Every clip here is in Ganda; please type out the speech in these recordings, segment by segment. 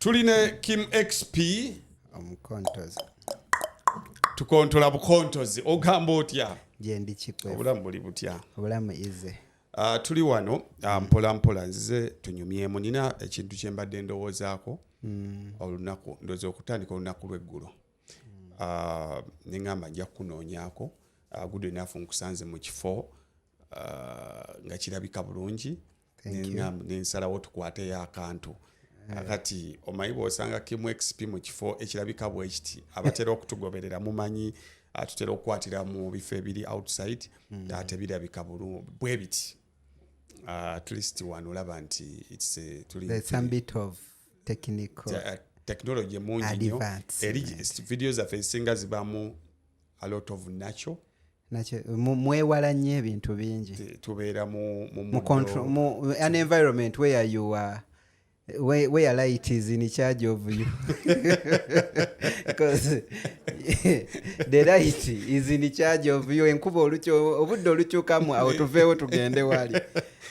Tuline Kim XP omukontozi tukontola bukontozi ogamba otya jendi Kwefu obulamu buli butya obulamu ize tuli wano mpola mpola nzize tunyumyemu nina ekintu kyembadde ndowoozaako olunaku ndoza okutandika olunaku lw'eggulo neŋŋamba nja kunoonyaako good enough nkusanze mu kifo nga kirabika bulungi nensalawo tukwateyo akantu akati omanyi bw'osanga Kim XP mu kifo ekirabika bwe kiti abatera okutugoberera mumanyi tutera okukwatira mu bifo ebiri outside tebirabika bwe biti at least wano olaba nti there's some bit of technology mungi nnyo eri video zaffe ezisinga zibamu a lot of natural mwewala nnyo ebintu bingi tubeera mu an environment where you are where light is in charge of you because the light is in charge of you enkuba obudde olukyukamu awo tuveewo tugende wali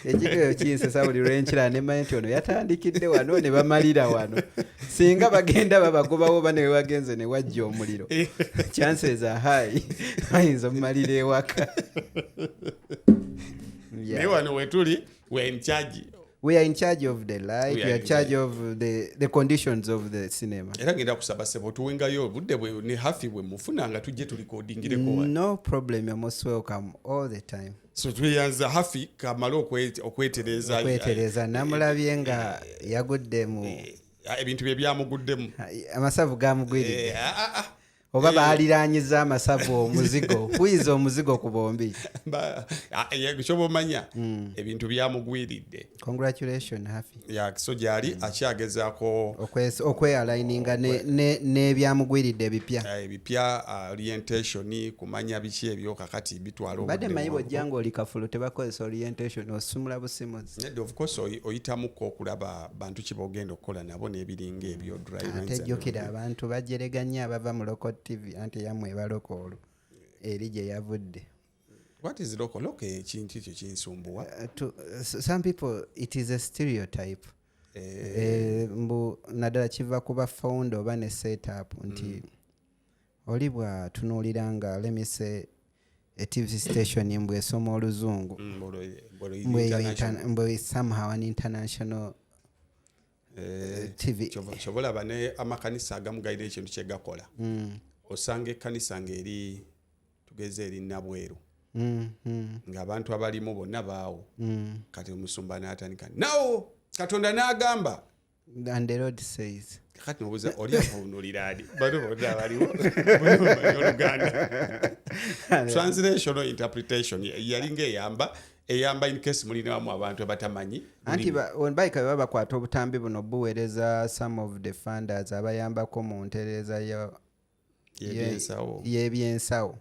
ekigero kinsesa buli lwenkira nemanyi nti ono yatandikidde wano ne bamalira wano singa bagenda babagobawo ba ne bagenze ne wajja omuliro chances are high bayinza omumalira ewaka naye wano wetuli we are in charge of the light, we are in charge of the conditions of the cinema. Era ngenda kusaba sebo tuwengayo budde bwe ne hafi bwe mufuna nga tujje tulikodingireko wano. No problem, you're most welcome all the time. So tuyanza hafi kamalo okwetereza namulabye nga yagudde mu ebintu bye byamuguddemu amasavu gamugwiridde oba baaliranyiza amasavu omuzigo kuyiza omuzigo ku bombi kyoba omanya ebintu byamugwiridde. Congratulations hafi so gyali akyagezaako okwealininga n'ebyamugwiridde ebipya orientation kumanya biki ebyo kakati bitwala badde manyi bw'ojjanga oli kafulu tebakozesa orientation osumula busimuzi of course oyitamuko okulaba bantu ki b'ogenda okukola nabo n'ebiringa ebyo tejjukira abantu bajereganya abava mu local TV anti yamwe balokolo eri gye yavudde. What is local ekintu ekyo kinsumbuwa some people it is a stereotype mbu naddala kiva kuba found oba ne set up nti oli bwa tunuuliranga let me say a TV station mbwe esoma oluzungu mbwe somehow an international TV kyobola bane amakanisa agamugaire ekintu kyegakola osanga ekkanisa ng'eri tugeze eri nabweru ng'abantu abalimu bonna baawo kati omusumba n'atandika nawo Katonda n'agamba and the Lord says kati nobuuza oli avunulira ali bano bonna abaliwo Oluganda translation interpretation yalinga eyamba in case mulinamu abantu abatamanyi anti baika baba kwata obutambi buno buweereza some of the funders abayambako mu ntereeza y'ebyensawo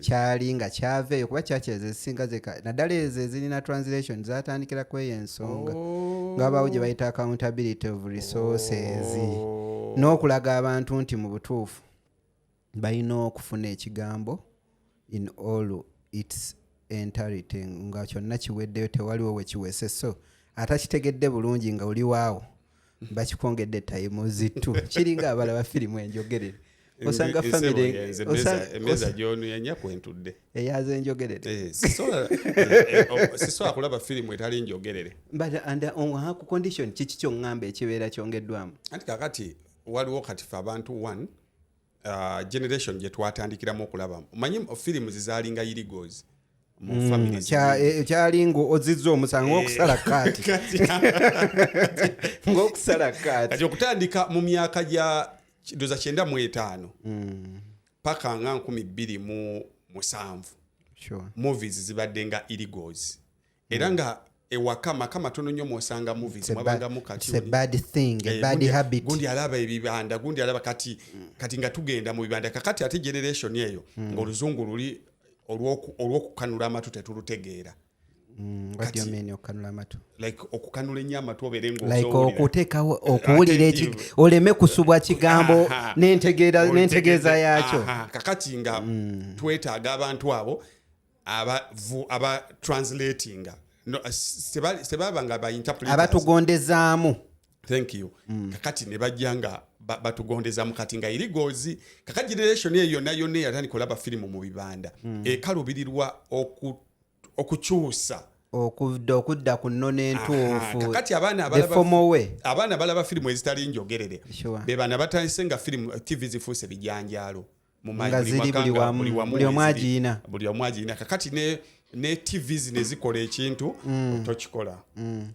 kyali nga kyaveeyo kuba kyakyeza ezisinga naddala ezo ezirina translation zatandikira kweyo ensonga ng'abawo gye bayita accountability of resources n'okulaga abantu nti mu butuufu balina okufuna ekigambo in all its entirety nga kyonna kiweddeyo tewaliwo we kiwese so atakitegedde bulungi nga oli waawo bakikongedde tayimu zittu kiringa abalaba firimu enjogerere osanga family emeza gyonu yanya kwentudde eyaze enjogerere sisobola kulaba firimu etali njogerere but under ku condition kiki kyongamba ekibeera kyongeddwamu anti kakati waliwo kati fe abantu one generation gye twatandikiramu okulabamu manyi firimu zizaalinga irigozi kyalingo ozizza omusango okusala kati ng'okusala kati okutandika mu myaka gya doza 95 paka nga 2007 movies zibadde nga irigozi era nga ewaka makama tono nnyo mwosanga movies mwabanga mukati a bad thing a bad habit gundi alaba ebibanda gundi alaba kati nga tugenda mu bibanda kakati ate generation eyo ng'oluzungu luli olw'okukanula amatu tetulutegeera what do you mean okukanula amatu like okukanula ennyo amatu obeere like okuteekawo okuwulira oleme kusubwa kigambo n'entegeeza yakyo kakati nga twetaaga abantu abo aba translatinga sebaba nga ba interpreters abatugondezaamu thank you kakati ne bajjanga batugondeza mukati nga irigozi kakati generation eyo nayo ne yatandika olaba firimu mu bibanda ekalubirirwa okukyusa okudda ku nnono entuufu kakati abaana balaba firimu ezitali njogerere be bana batandise nga firimu TV zifuuse bijanjalo mu buli omwagina kakati ne TV zine zikola ekintu tokikola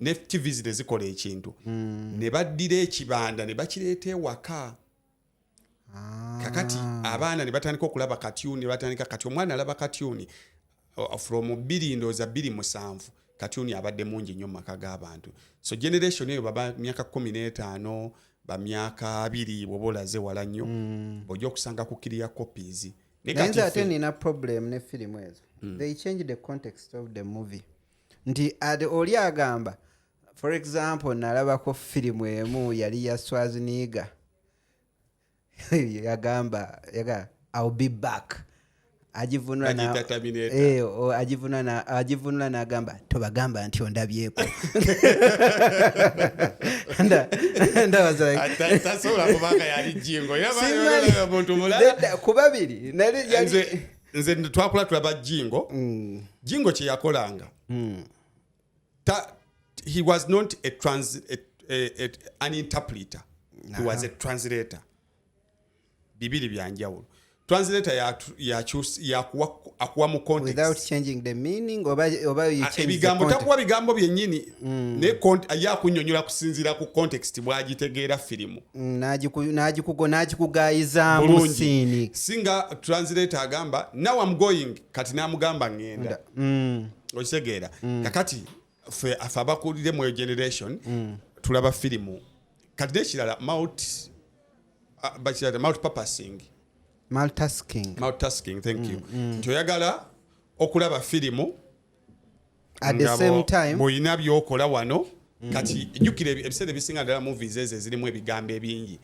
ne TV zine zikola ekintu ne baddira ekibanda ne bakireeta ewaka kakati abaana ne batandika okulaba katyuni batandika kati omwana alaba katyuni from 2007 katyuni abadde mungi nnyo mu maka g'abantu so generation eyo baba myaka 15 ba myaka 2 bwoba olaze wala nnyo bw'ojja okusanga ku clear copies naye ate nina problem ne firimu ezo they change the context of the movie nti oli agamba for example nalabako firimu emu yali ya Schwarzenegger yagamba I'll be back agivunula n'agamba tobagamba nti ondabyeko tasobola kubanga yali jingo ku babiri nze twakula tulaba jingo kye yakolanga he was not an interpreter he was a translator bibiri byanjawulo translator akuwa mu context without changing the meaning oba you change ebigambo takuwa bigambo byennyini ne yakunnyonnyola kusinziira ku context bwagitegeera firimu n'agikugayizaamu siini singa translator agamba now I'm going kati n'amugamba ngenda okitegeera kakati ffe abakulire mu generation tulaba firimu kati n'ekirala multitasking thank you nti oyagala okulaba firimu at the same time bw'olina by'okola wano kati jjukira ebiseera ebisinga ddala movies ezo ezirimu ebigambo ebingi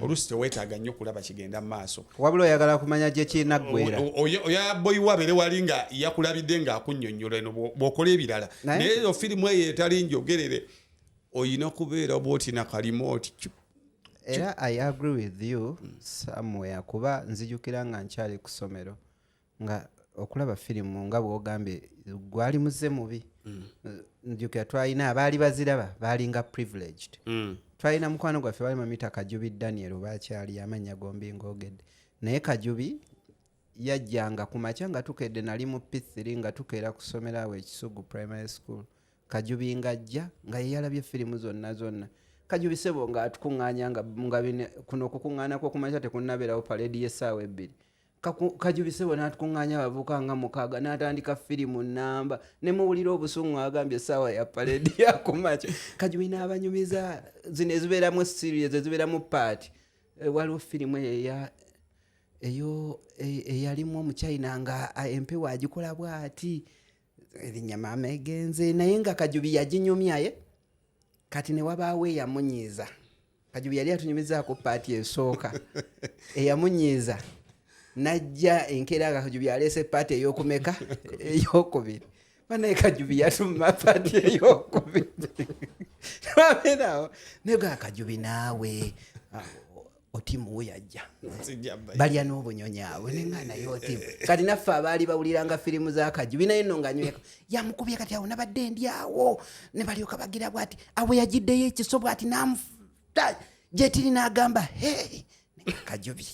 oluusi teweetaaga nnyo okulaba kigenda mu maaso wabula oyagala kumanya gye kirina ggwera oyaboyiwa abeere wali nga yakulabidde ng'akunnyonnyola eno bw'okola ebirala naye ezo firimu eyo etali njogerere oyina okubeera bw'oti na kalimooti era I agree with you somewhere kuba nzijukira nga nkyali ku ssomero nga okulaba firimu nga bw'ogambye gwali muze mubi njukira twalina abaali baziraba baalinga privileged twalina mukwano gwaffe bali mamita Kajubi Daniel baakyali amannya gombi ng'ogedde naye Kajubi yajjanga ku makya nga tukedde nali mu P3 nga tukeera ku ssomero awo Ekisugu primary school Kajubi ng'ajja nga yeyalabye firimu zonna Kajubi sebo nga atukuŋŋaanya nga kuno okukuŋŋaana kw'okumakya tekunnabeerawo parade y'essaawa 2 Kajubi sebo n'atukuŋŋaanya abavubuka nga 6 n'atandika firimu nnamba ne muwulira obusungu agambye essaawa ya parade yakumakya Kajubi n'abanyumiza zino ezibeeramu series ezibeeramu part waliwo firimu eyalimu omuchina nga empewo agikola bw'ati erinnya egenze naye nga Kajubi yaginyumyaye kati ne wabaawo eyamunyiiza Kajubi yali atunyumizaako paati esooka eyamunyiiza najja enkeera nga Kajubi aleese paati ey'okumeka ey'okubiri banaye Kajubi yatuma paati ey'okubiri abeerawo naye Kajubi naawe otimu we yajja balya n'obunyonyi abo nenga naye otimu kati naffe abaali bawuliranga firimu za Kajubi naye nno nga nyweko yamukubye kati awo nabadde ndi awo ne balyoka bagira bwati awo yagiddeyo ekiso bwati namufuta gye tiri n'agamba hey Kajubi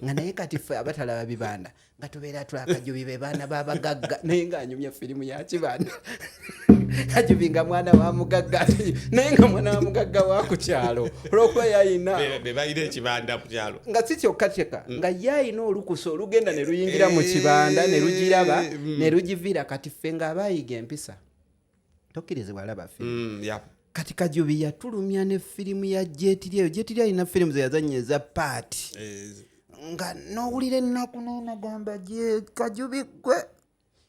nga naye kati ffe abatalaba bibanda nga tubeera tulaba Kajubi be baana babagagga naye nga anyumya firimu ya kibanda Kajubi nga mwana wa mugagga naye nga mwana wa mugagga wa ku kyalo olw'okuba yayina be bayina ekibanda ku kyalo nga si kyokka nga yayina olukusa olugenda ne luyingira mu kibanda ne lugiraba ne lugiviira kati ffe nga abayiga empisa tokkirizibwa alaba firimu kati Kajubi yatulumya ne firimu ya Jetiri eyo Jetiri alina firimu ze yazannya eza paati nga n'owulira ennaku n'onagamba gye Kajubi gwe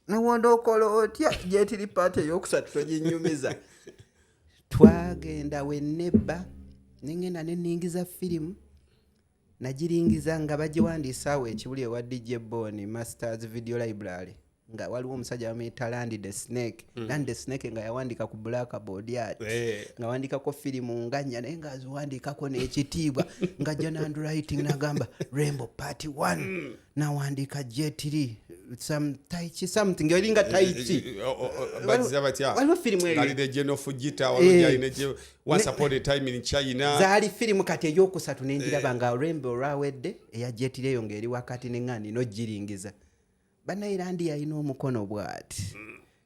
newondo okola otya Jetiri paati ey'okusatu toginyumiza twagenda wennebba nengenda nenningiza firimu nagiringiza nga bagiwandiisa awo ekibuli ewa DJ Boni Masters Video Library nga waliwo omusajja bamuyita Landy the Snake. Landy the Snake nga yawandika ku blackboard ati nga wandikako firimu nganya naye nga aziwandikako n'ekitiibwa nga John handwriting nagamba Rainbow Part 1 nawandika J3 something yolinga taichi waliwo firimu eyo Once Upon a Time in China zaali firimu kati eyokusatu nenjiraba nga Rainbow lwawedde eya J3 eyo ng'eri wakati neŋŋandi nogiringiza bannayirandi yalina omukono bw'ati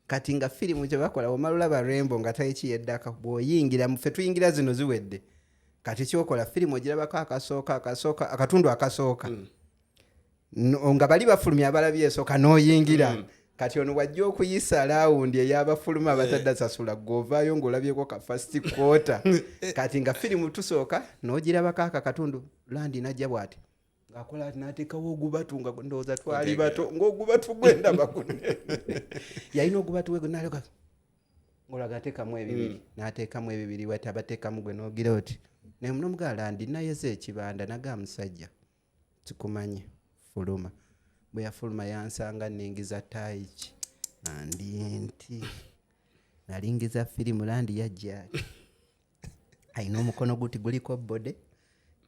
kati nga firimu kye bakola omala olaba Rainbow nga taichi yeddaka bw'oyingira mu ffe tuyingira zino ziwedde kati kyokola firimu ogirabako akatundu akasooka nga bali bafulumya abalabye esooka n'oyingira kati ono wajja okuyisa laawundi ey'abafuluma abatadde sasula gw'ovaayo ng'olabyeko ka first quarter kati nga firimu tusooka n'ogirabako akatundu Landi najja bw'ati ng'akola ati n'ateekawo ogubatu nga ndowooza twali bato ng'ogubatu gwendaba kunene yalina ogubatu we nalyoka ng'olaga ateekamu ebibiri n'ateekamu ebibiri wati abateekamu gwe n'ogira oti naye muno mugaa Landi nayeza ekibanda naga musajja tukumanye fuluma bwe yafuluma yansanga nengiza taichi andi enti nalingiza firimu Landi yajja ayina omukono guti guliko bode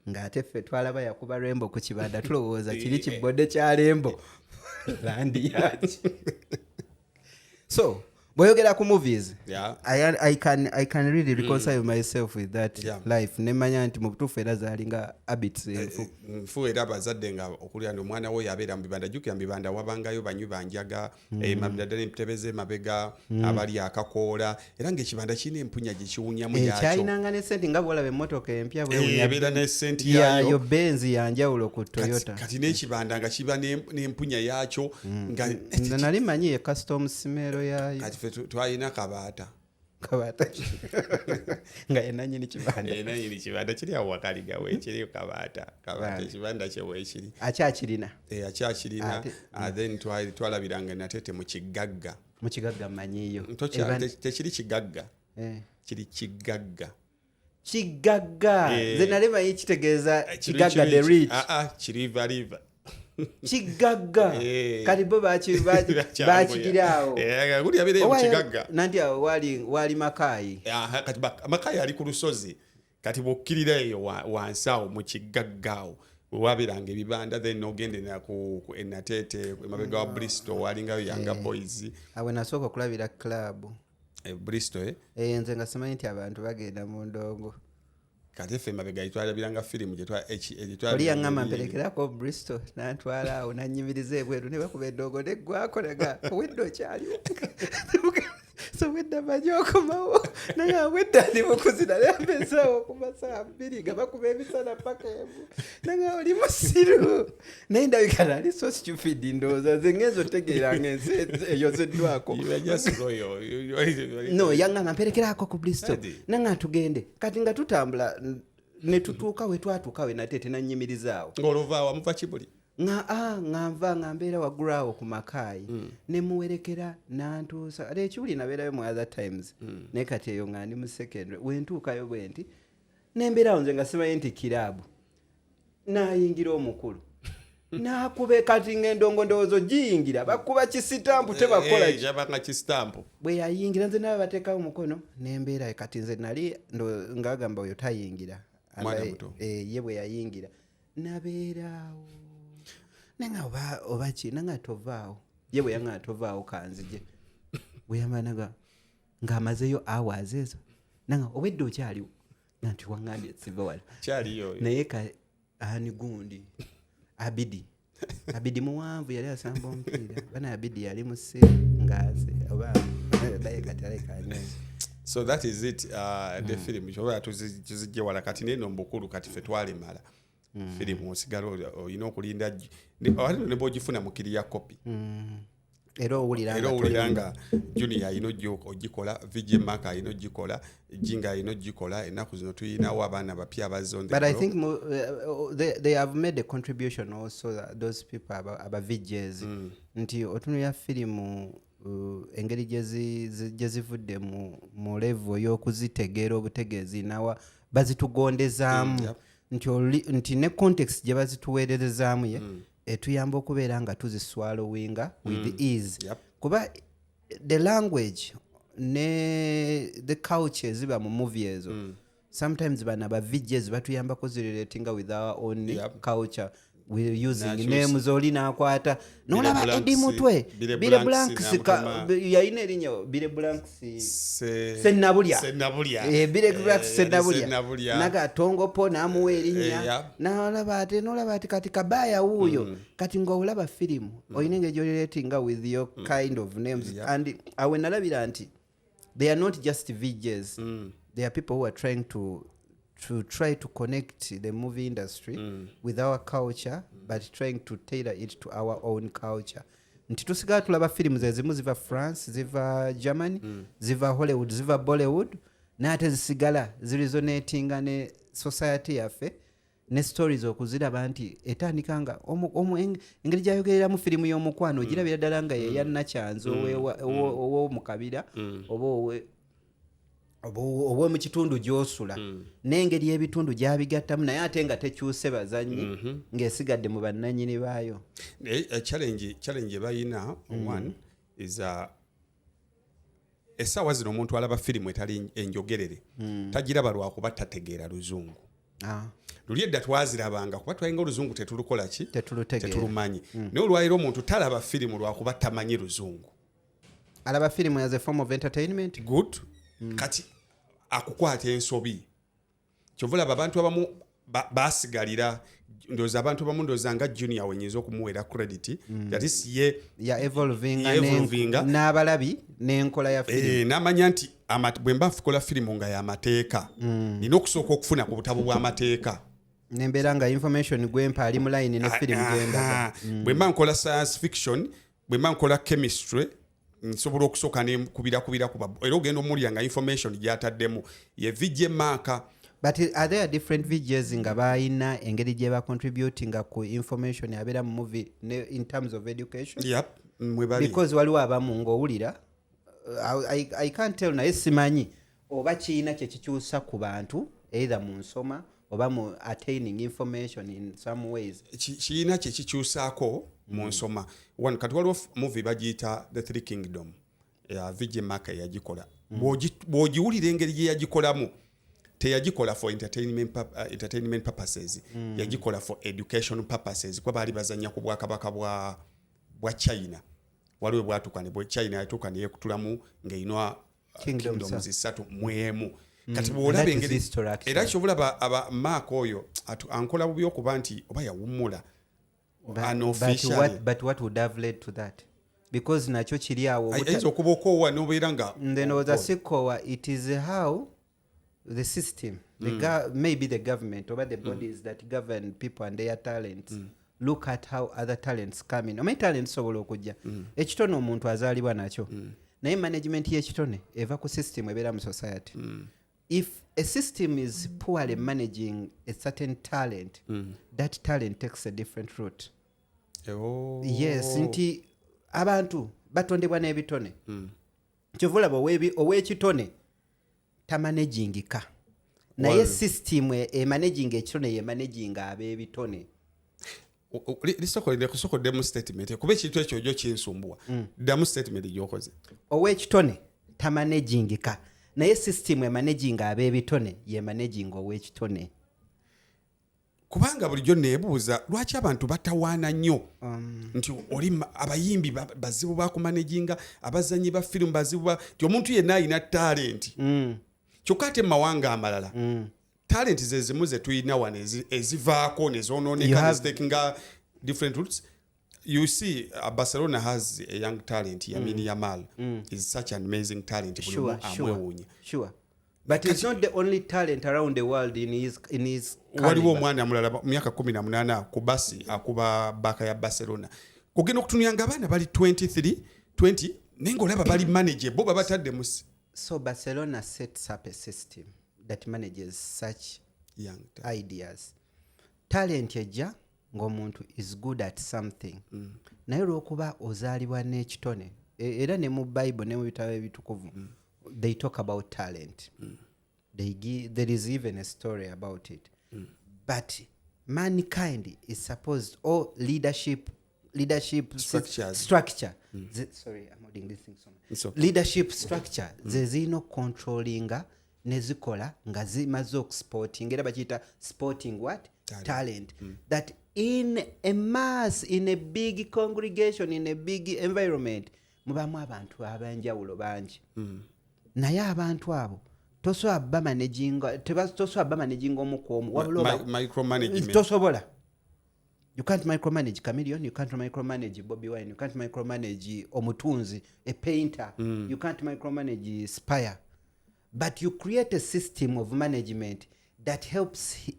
ng'ate ffe twalaba yakuba Rainbow ku kibanda tulowooza kiri kibode kya Rainbow Landi yaki so boyogera ku movies I can really reconcile myself with that life nemanya nti mu butuufu era zaalinga habits nfu era bazadde nga okulya ndi omwana we yabeera mu bibanda jjukira mu bibanda wabangayo banywi banjaga ddala empitebeze mabega abali akakoola era ng'ekibanda kirina empunya gye kiwunyamu yakyo kyayinanga ne senti nga bwolaba emmotoka empya bwebeera ne senti yayo Benz yanjawulo ku Toyota kati n'ekibanda nga kiba n'empunya yakyo nga nali manyi ye custom simero yayo twalina kabaata nga enanyini kibanda kiri awo wakaliga weekiri kabaata ekibanda kye weekiri akyakirina then twalabiranga natete mu kigagga manyiyo tekiri kigagga kiri kigagga ze nali manyi kitegeeza kigagga the rich kiriva kigagga kati bo bakigiraawo nanti awo wali Makayi kati Makayi ali ku lusozi kati bwokkirira eyo wansi awo mu kigagga awo wabiranga ebibanda then nogende ku enatete emabega wa Bristol walingayo Yanga Boys awe nasooka okulabira club Bristol nze nga simanyi nti abantu bagenda mu ndongo kati ffe mabega yitwalabiranga firimu oli yaŋŋamba mperekerako Bristol nantwala awo nanyimiriza ebweru ne bakuba endongo neggwako naga owedde okyaliwo so wedda manyi okomawo naye awedda ndi mukuzina yambezaawo ku masaa 2 nga bakuba emisana paka emu naye oli musiru naye ndabika nali so stupid ndowooza nze ngenza otegeeranga ensi eyozeddwako no yaŋŋamba mperekerako ku Bristol nanga tugende kati nga tutambula ne tutuuka we twatuuka we natete nanyimirizaawo ng'oluvaawo amuva kibuli nganva nga mbeera waggulu awo ku Makayi ne muwerekera nantuusa ate ekiwuli nabeerayo mu other times naye kati eyo nga ndi mu secondary wentuukayo bwe nti nembeerawo nze nga simanyi nti kiraabu nayingira omukulu nakube kati ng'endongo ndowoozo giyingira bakuba kisitampu tebakola kyabanga kisitampu bwe yayingira nze nawe bateekawo omukono nembeerayo kati nze nali ngagamba oyo tayingira ye bwe yayingira nabeeraawo nanga oba ki nanga tovaawo ye bwe yanga tovaawo kanzije bwe yamanaga ng'amazeyo hours ezo nanga obwedde okyaliwo nanti waŋŋambye siva wala kyaliyo naye ani gundi Abidi muwanvu yali asamba omupiira bana Abidi yali musi ngaze oba baye katale kanyo so that is it the film choba tuzijje wala kati neno mbukulu kati fe twalemala firimu osigala olina okulinda ne bwogifuna mu kiriya copy era owuliranga Junior ayina ogikola VJ Mark ayina ogikola Jinga ayina ogikola ennaku zino tuyinawo abaana bapya abazonde but I think they have made a contribution also those people aba VJs nti otunuya firimu engeri gyezivudde mu level y'okuzitegeera obutegeezi nawa bazitugondezaamu nti ne context gye bazituweererezaamu ye etuyamba okubeera nga tuziswallowinga with ease kuba the language ne the culture ziba mu movie ezo sometimes bana ba VJs batuyambako zirelating with our own culture we're using names oli nakwata nolaba edi mutwe bile blanks yaine linyo bile blanks senabulya bile blanks senabulya naga tongo po namuwe linya nolaba ati kati kabaya huyo kati ngo olaba film oyinenge jo relating with your kind of names and awenalabira anti they are not just VJs they are people who are trying to try to connect the movie industry with our culture but trying to tailor it to our own culture. Nti tusigala tulaba films ezimu ziva France, ziva Germany, ziva Hollywood, ziva Bollywood nate zisigala ziresonatinga ne society yaffe ne stories okuziraba nti etandikanga engeri gyayogerera mu firimu y'omukwano girabira ddala nga ye yannakyanzi owo mukabira oba mu kitundu gy'osula n'engeri y'ebitundu gyabigattamu naye ate nga tekyuse bazannyi ng'esigadde mu bannannyini baayo. Challenge bayina one is essaawa zino omuntu alaba firimu etali enjogerere tagiraba lwakuba tategeera luzungu. Luli edda twazirabanga kuba twayinga oluzungu tetulukola ki tetulumanyi naye olwaliro omuntu talaba firimu lwakuba tamanyi luzungu, alaba firimu as a form of entertainment. Good. Kati akukwata ensobi kyovula abantu abamu basigalira ndoza abantu abamu ndoza nga junior wenyiza okumuwera credit that is ya evolving n'abalabi n'enkola ya film n'amanya nti bwe mba fukola firimu nga y'amateeka nina okusooka okufuna ku butabo bw'amateeka nembeera nga information gwempa ali mu line ne firimu gwenda bwe mba nkola science fiction bwe mba nkola chemistry nsobola okusooka ne kubira kuba era ogenda omulya nga information gyataddemu ye VJ marker. But are there different VJs nga bayina engeri gye ba contributing ku information abeera mu movie in terms of education? Yep, mwebali. Because waliwo abamu ng'owulira I can't tell naye simanyi oba kiina kye kikyusa ku bantu either mu nsoma oba mu attaining information in some ways. Kiina kye kikyusaako mu nsoma. One kati waliwo movie bagiyita The Three Kingdom ya VJ Marker yagikola. Bw'ogiwulira engeri gye yagikolamu teyagikola for entertainment purposes yagikola for education purposes kwa bali bazanya ku bwakabaka bwa China waliwe bwatuka ne China yatuka ne yekutulamu ngeinwa kingdoms zisatu mwemu kati bwolabe engeri era kyobula aba Mark oyo ankola bubi okuba nti oba yawumula but what would have led to that? Because nacho kiri awo okubooko wa noberanga then was a sikowa it is how the system maybe the government or the bodies that govern people and their talents look at how other talents come in. Talents sobola okujja ekitone omuntu azaalibwa nakyo naye management y'ekitone eva ku system ebeera mu society. If a system is poorly managing a certain talent that talent takes a different route. Yes, nti abantu batondebwa n'ebitone kyovulaba ow'ekitone tamanagingika naye system managing ekitone ye managing ab'ebitone. Lisoko demo statement kuba ekintu ekyo ojo kinsumbua demo statement gyokoze ow'ekitone tamanagingika naye system managing ab'ebitone ye managing ow'ekitone. Kubanga bulijjo neebuuza lwaki abantu batawaana nnyo nti oli abayimbi bazibu bakumanaginga abazanyi ba firimu bazibu nti omuntu yenna alina talent kyokka ate mawanga amalala talent zezimu ze tulina wano ezivaako nezonooneka nezitakinga different routes. You see Barcelona has a young talent Yamini Yamal is such an amazing talent. Sure. But it's not the only talent around the world in his waliwo omwana mulala myaka 18 ku basi akuba baka ya Barcelona kugenda okutunyanga abaana bali 20 nengo olaba bali manageable babatadde musi. So Barcelona sets up a system that manages such young ideas. Talent ejja ng'omuntu is good at something naye lw'okuba ozaalibwa n'ekitone era ne mu Bible ne mu bitabo ebitukuvu they talk about talent. There is even a story about it. But mankind is supposed, or leadership structure. Sorry, I'm holding this thing so much. Okay. Leadership structure zezino controllinga nezikola nga zimaze okusporting era bakiyita sporting what talent. That in a mass, in a big congregation, in a big environment mubamu abantu abanjawulo bangi naye abantu abo tosobola bamanaginga omu ku omu tosobola. You can't micromanage Chameleon, you can't micromanage Bobby Wine, you can't micromanage omutunzi, a painter, you can't micromanage Spire. But you create a system of management that helps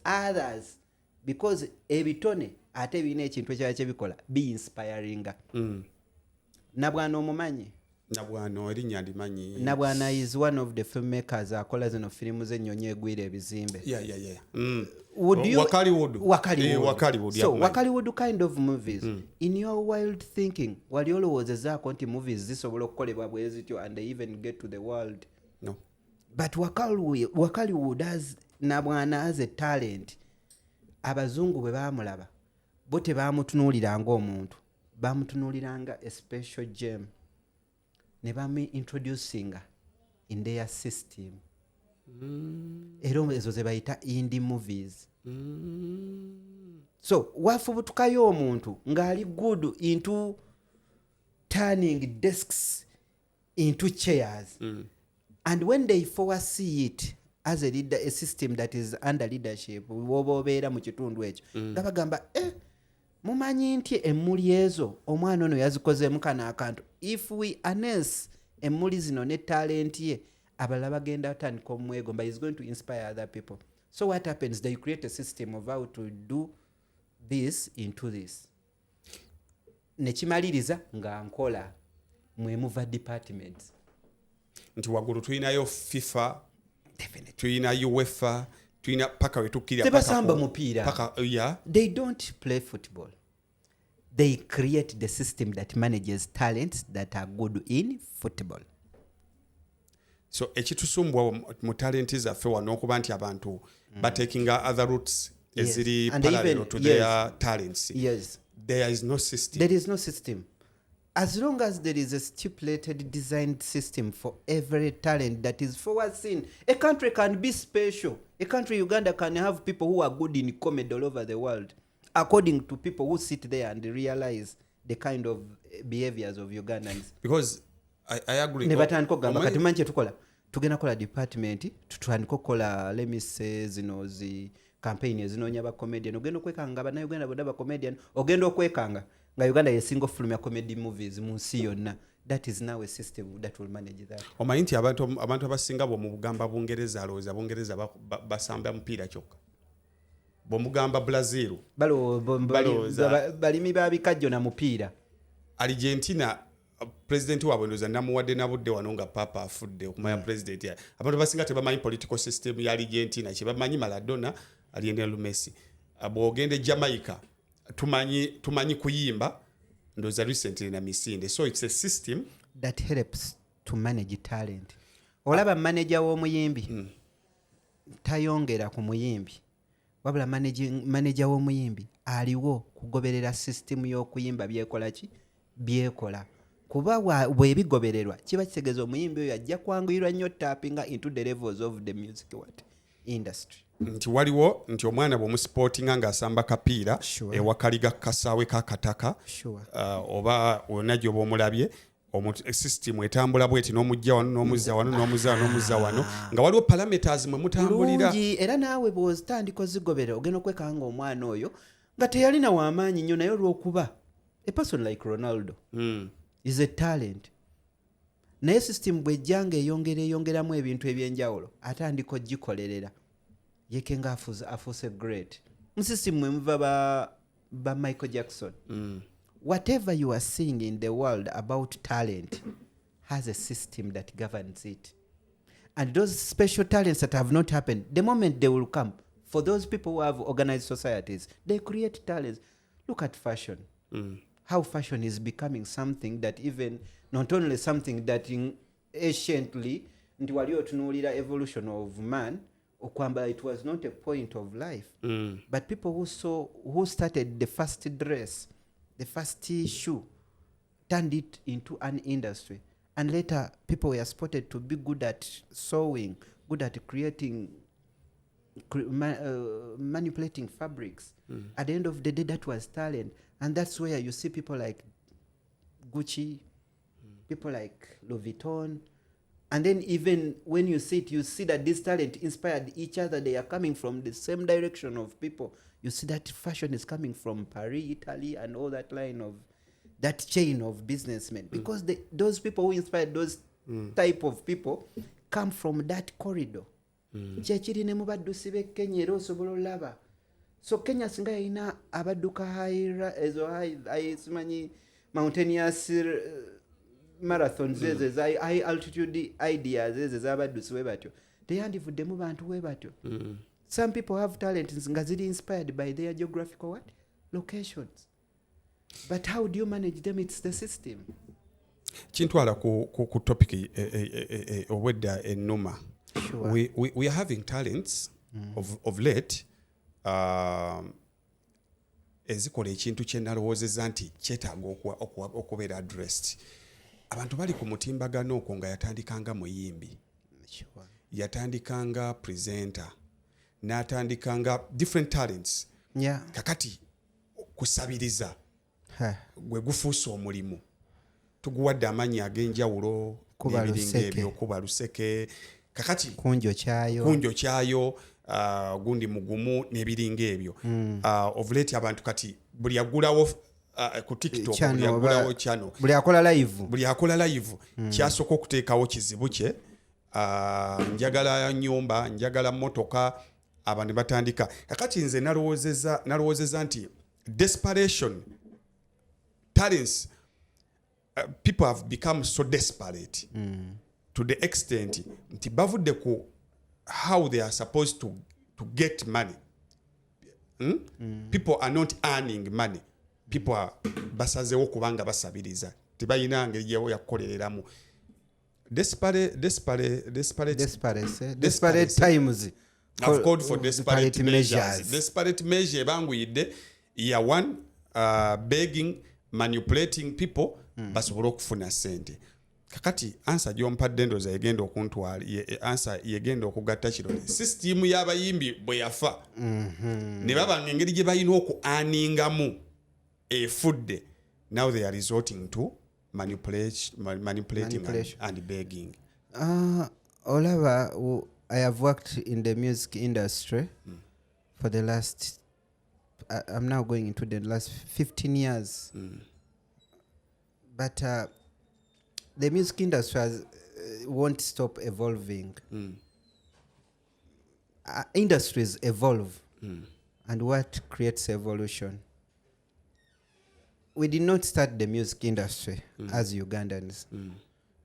others, because ebitone ate bina ekintu ekyala kyebikola be inspiring. Nabwana omumanyi? Nabwana erinnya ndimanyi. Nabwana is one of the filmmakers akola zino firimu z'ennyonyi egwira ebizimbe. Wakaliwood. So Wakaliwood kind of movies. In your wild thinking, wali olowoozezaako nti movies zisobola okukolebwa bwe zityo and they even get to the world? No. But Wakaliwood has Nabwana as a talent. Abazungu bwe baamulaba bo tebaamutunuulira ng'omuntu, baamutunuulira nga a special gem. Ne introducing in their system. Era ezo ze bayita indie movies. So wafubutukayo omuntu ng'ali good into turning desks into chairs. And when they foresee it as a system that is under leadership, woba obeera mu kitundu ekyo nga bagamba mumanyi nti emmuli ezo omwana ono yazikozeemu kano akantu. If we harness emmuli zino ne talent ye, abalala bagenda atandika omwegomba, is going to inspire other people. So what happens? They create a system of how to do this into this. Nekimaliriza nga nkola mwemuva departments. Nti waggulu tulinayo FIFA, tulina UEFA, tulina paka wetukirira tebasamba mupiira. Yeah. They don't play football. They create the system that manages talents that are good in football. So ekitusumbwa mu talent zaffe wano okuba nti abantu batekinga other routes eziri parallel to their talents. Yes. There is no system. There is no system. As long as there is a stipulated designed system for every talent that is forward seen, a country can be special. A country, Uganda, can have people who are good in comedy all over the world, according to people who sit there and realize the kind of behaviors of Ugandans. Because I agree. Nebatandika okugamba kati manyi tukola tugenda kola department tutandika okola, let me say, zino zi campaign ezinoonya ba comedian, ogenda okwekanga bana Uganda boda ba comedian, ogenda okwekanga nga Uganda yesinga fulumya comedy movies mu nsi yonna. That is now a system that will manage that. Omanyi nti abantu abasinga mu Bugamba Bungereza alowooza Bungereza basamba mupiira kyokka. Bomugamba Brazil balimi ba bikajjo na mupiira. Argentina president waabwe ndoza namuwadde nabudde wano nga papa afudde okumanya president ya. Abantu basinga tebamanyi political system ya Argentina, kibamanyi Maradona, Lionel Messi. Abogende Jamaica tumanyi kuyimba ndoza recently na misinde. So it's a system that helps to manage talent. Olaba manager w'omuyimbi tayongera ku muyimbi, wabula manager w'omuyimbi aliwo kugoberera system y'okuyimba byekola. Kuba bwebigobererwa kiba kitegeeza omuyimbi oyo ajja kwanguyirwa nnyo tapping into the levels of the music industry. Nti waliwo nti omwana bw'omusportinga ng'asamba kapiira ewakaliga kasaawe kakataka oba wonna gy'oba omulabye system etambula bweti n'omujja wano n'omuzza wano n'omuzza wano nga waliwo parameters mwe mutambulira. Era naawe bw'ozitandika ozigobera ogenda okwekanga omwana oyo nga teyalina w'amaanyi nnyo naye olw'okuba a person like Ronaldo is a talent. Naye system bw'ejjanga eyongeramu ebintu ebyenjawulo atandika ogikolerera yekenga afuuse great. Mu system mwe muva ba Michael Jackson. Whatever you are seeing in the world about talent has a system that governs it. And those special talents that have not happened, the moment they will come, for those people who have organized societies, they create talents. Look at fashion. How fashion is becoming something that even, not only something that anciently, nti wali otunuulira evolution of man, okwambala it was not a point of life. But people who started the first dress, the first shoe, turned it into an industry, and later people were spotted to be good at sewing, good at creating manipulating fabrics. At the end of the day, that was talent, and that's where you see people like Gucci, people like Louis Vuitton, and then even when you see it, you see that this talent inspired each other. They are coming from the same direction of people. You see that fashion is coming from Paris, Italy, and all that line of that chain of businessmen, because those people who inspired those type of people come from that corridor. Kyekiri ne mu baddusi b'e Kenya era osobola olaba. So Kenya singa yalina abadduka simanyi mountaineers marathons ezo high altitude ideas ezo z'abaddusi bwe batyo, teyandivuddemu bantu bwe batyo. Some people have talents nga ziri inspired by their geographical what? Locations. But how do you manage them? It's the system. Kintwala ku topic obwedda ennuma. Sure. We are having talents of late ezikola ekintu kye nalowoozezza nti kyetaaga okubeera addressed. Abantu bali ku mutimbagano okwo nga yatandikanga muyimbi, Sure. yatandikanga presenter, n'atandikanga different talents. Yeah. Kakati kusabiriza gwe gufuusa omulimu, tuguwadde amannya ag'enjawulo n'ebiringa ebyo, kuba luseke, kakati kunjo kyayo, gundi mugumu n'ebiringa ebyo. Of late abantu kati buli agulawo ku TikTok, buli agulawo channel, buli akola live kyasooka okuteekawo kizibu kye. Njagala nyumba, njagala motoka, abantu batandika. Kakati nze nalowoozezza nti desperation, talents, people have become so desperate to the extent nti bavudde ku how they are supposed to get money. People are not earning money. People are basazewo kubanga basabiriza, tebayina ngeri gye yakukolereramu. Desperate times have called for desperate measures. Desperate measure ebanguyidde year one, begging, manipulating people basobole okufuna sente. Kakati answer gy'ompadde ndoza yegenda okuntwala, answer yegenda okugatta kino system y'abayimbi bwe yafa, ne babanga engeri gye balina okuaningamu efudde. Now they are resorting to manipulating and begging. Olava, I have worked in the music industry for the last, I'm now going into the last 15 years. But the music industry won't stop evolving. Industries evolve. And what creates evolution? We did not start the music industry as Ugandans.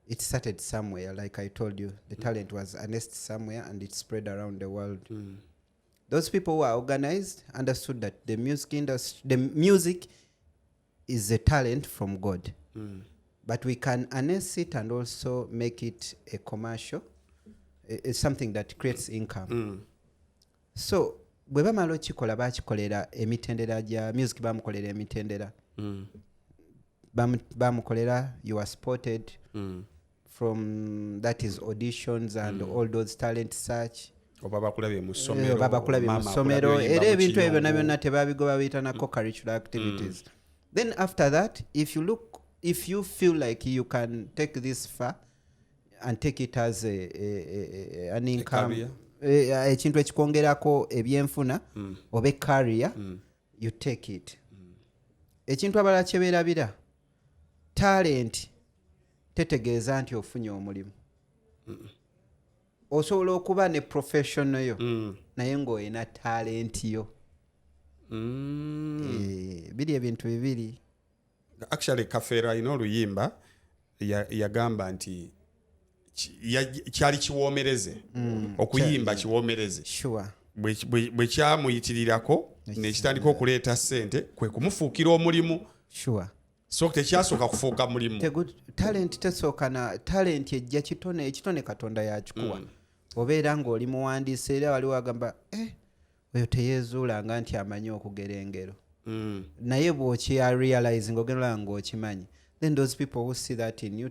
It started somewhere, like I told you. The talent was harnessed somewhere and it spread around the world. Those people who are organized understood that the music industry, the music is a talent from God. But we can harness it and also make it a commercial. It's something that creates income. So, bwe bamala okikola bakikolera emitendera gya music, bamukolera emitendera. Bamukolera, you are spotted from, that is auditions and all those talent search. Babakulabye mu ssomero era ebintu ebyo byonna tebabigoba biyita na co-curricular activities. Then after that, if you feel like you can take this far and take it as an income, ekintu ekikwongerako ebyenfuna oba career, you take it. Ekintu abalala kye beerabira, talent tetegeeza nti ofunye omulimu. Osobola okuba ne professional yo naye ng'olina talent yo. Biri ebintu bibiri. Actually Kafeero alina oluyimba yagamba nti kyali kiwoomereze, okuyimba kiwoomereze. Sure. Bwe kyamuyitirirako nekitandika okuleeta ssente, kwe kumufuukira omulimu. Sure. So tekyasooka kufuuka mulimu. Talent tesooka na talent ejja kitone Katonda yakikuwa. obeera ng'oli muwandiisi era waliwo agamba oyo teyeezuulanga nti amanyi okugera engero naye bw'okyarealize ng'ogenda ng'okimanyi, then those people who see that in you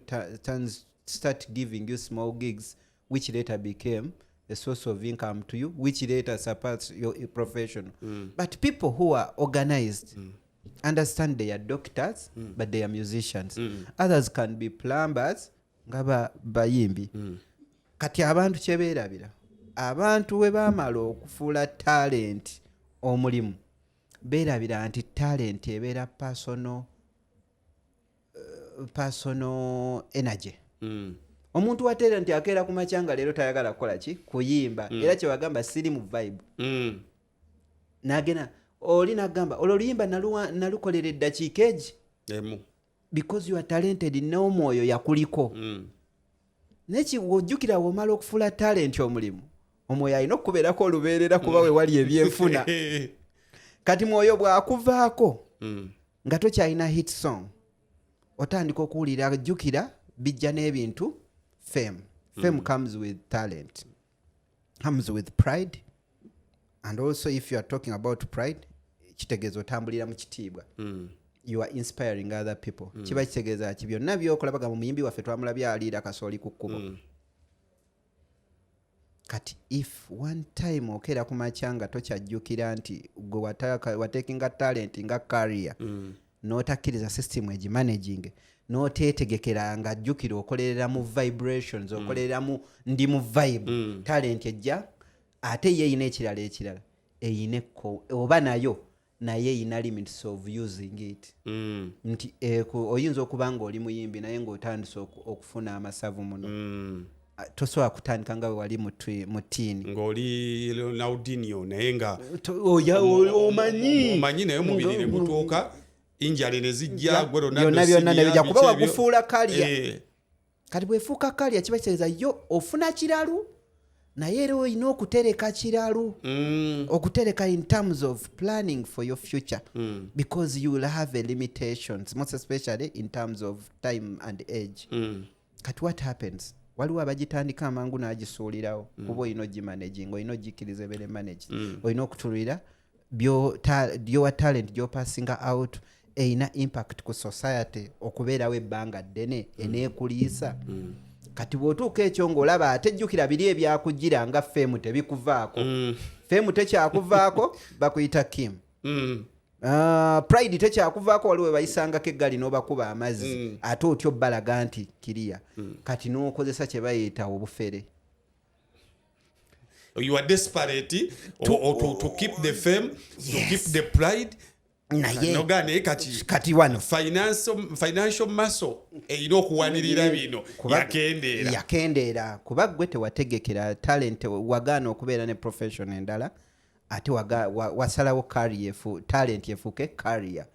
start giving you small gigs which later became a source of income to you, which later supports your profession. But people who are organized understand they are doctors, but they are musicians. Others can be plumbers, nga bayimbi. Kati abantu kyebeerabira, abantu we baamala okufuula talent omulimu, beerabira nti talent ebeera personal energy. Omuntu wateera nti akeera ku makyanga leero tayagala kukola ki kuyimba era kye bagamba siri mu vibe nagena oli nagamba oluyimba nalukolera eddakiika egi because you are talented n'omwoyo yakuliko neki wojjukira womala okufuula talent omulimu omwoyo alina okubeerako olubeerera kuba we wali ebyenfuna kati mwoyo bwakuvaako nga tokyalina hit song otandika okuwulira jjukira bijja n'ebintu fame comes with talent, comes with pride, and also if you are talking about pride kitegeeza otambulira mu kitiibwa you are inspiring other people kiba kitegeeza ki byonna byokola baga mu muyimbi waffe twamulabya aliira kasooli ku kkubo kati if one time okeera ku makyanga tokyajjukira nti gwe watekinga talent nga career n'otakkiriza system egimanaging n'oteetegekera nga jjukira okolerera mu vibrations okolerera mu ndi mu vibe talent ejja ate ye eyina ekirala eyine oba naye eyina limits of using it nti oyinza okuba nga oli muyimbi naye ng'otandise okufuna amasavu muno tosobola kutandika nga we wali mu tiini ng'oli Ronaldinho naye nga omanyi naye omubiri ne gutuuka injali ne zijja gwe byonna nebijja kuba wagufuula kalya kati bwefuuka kalya kiba kitegeeza yo ofuna kiralu naye era olina okutereka kiralu okutereka in terms of planning for your future because you will have a limitations most especially in terms of time and age kati what happens waliwo abagitandika amangu n'agisuulirawo kuba olina ogimanaging olina ogikkiriza ebere manage olina okutulira byowa talent gyopassinga out eyina impact ku society okubeerawo ebbanga ddene eneekuliisa kati bw'otuuka ekyo ng'olaba ate jjukira biri ebyakugira nga femu tebikuvaako femu tekyakuvaako bakuyita kim pride tekyakuvaako waliwo bayisangako eggali n'obakuba amazzi ate otyo balaga nti kiriya kati n'okozesa kye bayita obufere you are desperate to keep the fame to keep the pride naye kati wano financial muscle erina okuwanirira bino yakendeera kuba gwe tewategekera talent wagaana okubeera ne profession endala ate wasalawo talent yefuuke career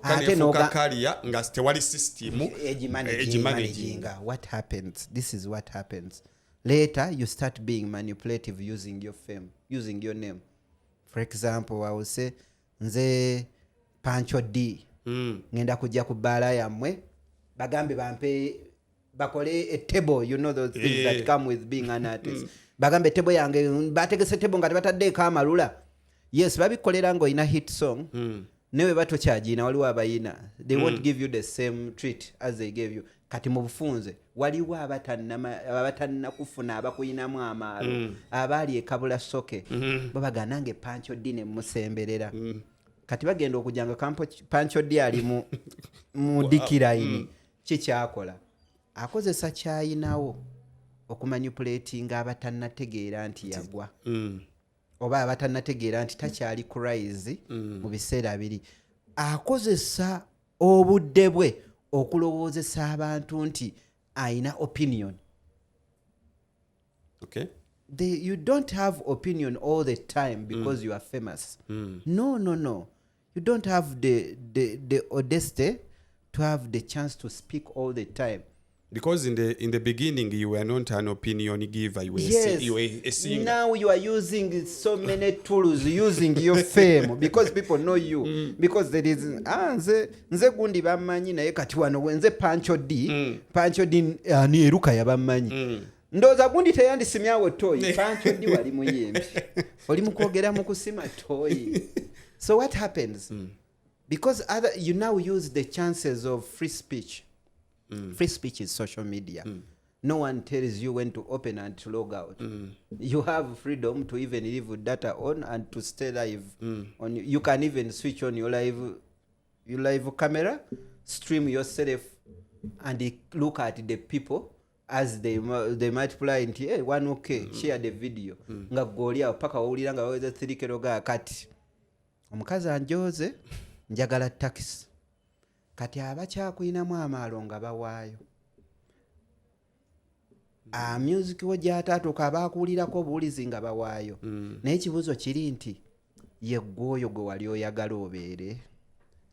ate noga career nga tewali system egimanaging what happens this is what happens later you start being manipulative using your fame using your name for example I will say nze Pancho D ngenda kujja ku bbaala yammwe bagambe bampe bakole a table you know those things that come with being an artist bagambe table yange bategese table nga tebataddeeko amalula yes babikolera ngo ina hit song newe batokyagina waliwo abayina they won't give you the same treat as they gave you kati mu bufunze waliwo abatannakufuna abakuyinamu amaalo abaali ekabula soke babaga nange Pancho D ne musemberera kati bagenda okujanga Pancho D ali mu dikiraini kikyakola akozesa kyayinawo okumanipulatinga abatannategeera nti yagwa oba abatannategeera nti takyali ku rise mu biseera biri akozesa obudde bwe okulowoozesa abantu nti ayina opinion you don't have opinion all the time because you are famous no you don't have the audacity to have the chance to speak all the time because in the beginning you were not an opinion giver you were a singer. Now you are using so many tools using your fame because people know you because there is nze gundi bamanyi naye kati wano wenze Pancho D ni eruka yabamanyi ndoza gundi teyandisimyawo toyi pancho ndi wali muyimbi oli mukwogera mu kusima toyi. So what happens? Because you now use the chances of free speech. Free speech is social media. No one tells you when to open and to log out. You have freedom to even leave data on and to stay live. You can even switch on your live camera, stream yourself, and look at the people as they multiply into hey, 1OK, share the video. Nga golia paka wawulira nga waweza 3 kilo ga kati. Omukazi anjoze njagala taxi. Kati abakyakulinamu amaalo nga bawaayo. Music wo gyatatuuka abaakuwulirako obuwulizi nga bawaayo. Naye ekibuuzo kiri nti ye gw'oyo gwe wali oyagala obeere.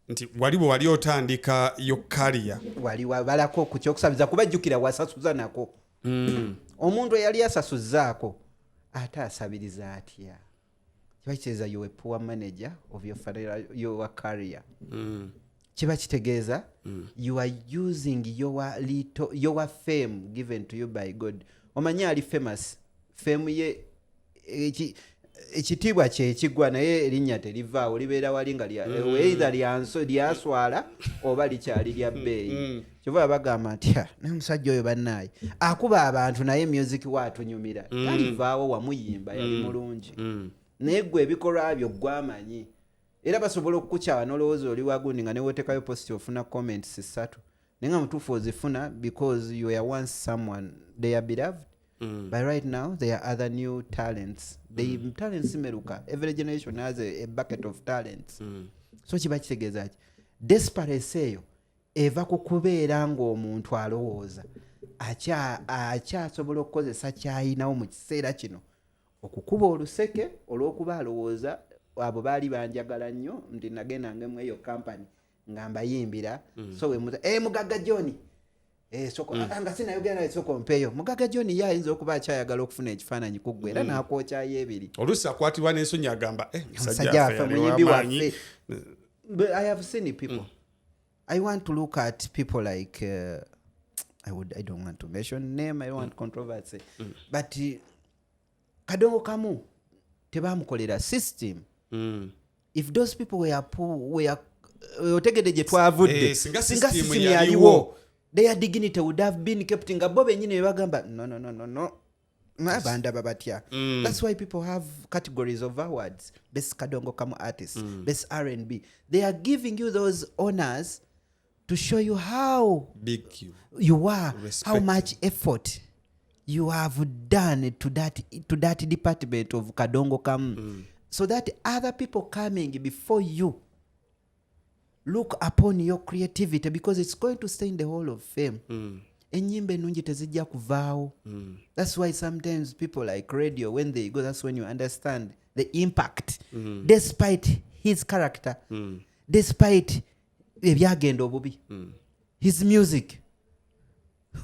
Nti wali otandika yo career. Wali wabalako ku kyokusabiza kubajjukira wasasuza nako. Omuntu eyali asasuzaako ate asabiriza atya. Kiba kitegeeza you a poor manager of your career. Kiba kitegeeza you are using your fame given to you by God. Omanyi ali famous. Fame ye ekitiibwa kye ekigwa naye erinnya terivaawo libeera wali nga either lyaswala oba likyali lya bbeeyi. Kyova bagamba nti naye omusajja oyo bannaayi akuba abantu naye music waatunyumira talivaawo wamuyimba yali mulungi. Naye gwe ebikolwa byo gwamanyi era basobola okukukyawa n'olowooza oli wagundi nga neweotekayo posti ofuna comments 3 naye nga mutuufu ozifuna because you were once someone they are beloved. But right now there are other new talents. The talents meruka. Every generation has a bucket of talents. So kiba kitegeeza ki desperation eyo eva kukubeera ng'omuntu alowooza akyasobola okukozesa kyayinawo mu kiseera kino okukuba oluseke olw'okuba alowooza abo baali banjagala nnyo nti nagenda ngemu eyo kampani nga mbayimbira so we Mugagga John soko nga sinayogera naye soko mpeyo Mugagga John yayinza okuba akyayagala okufuna ekifaananyi ku ggwe era n'akwokyayo ebiri oluusi akwatibwa n'ensonyi agamba musajja waffe muyimbi waffe. But I have seen people. I want to look at people like I don't want to mention name, I don't want controversy. But Kadongo Kamu tebamukolera system. If those people were otegede gye twavudde singa system yaliwo their dignity would have been kept nga bo benyine bagamba no abanda babatya. That's why people have categories of awards. Best Kadongo Kamu artist, best R&B. They are giving you those honors to show you how big you are, how much effort you have done to that department of Kadongo Kamu. So that other people coming before you look upon your creativity because it's going to stay in the hall of fame. Enyimba ennungi tezijja kuvaawo. That's why sometimes people like radio, when they go, that's when you understand the impact. Despite his character, despite ebyagenda obubi, his music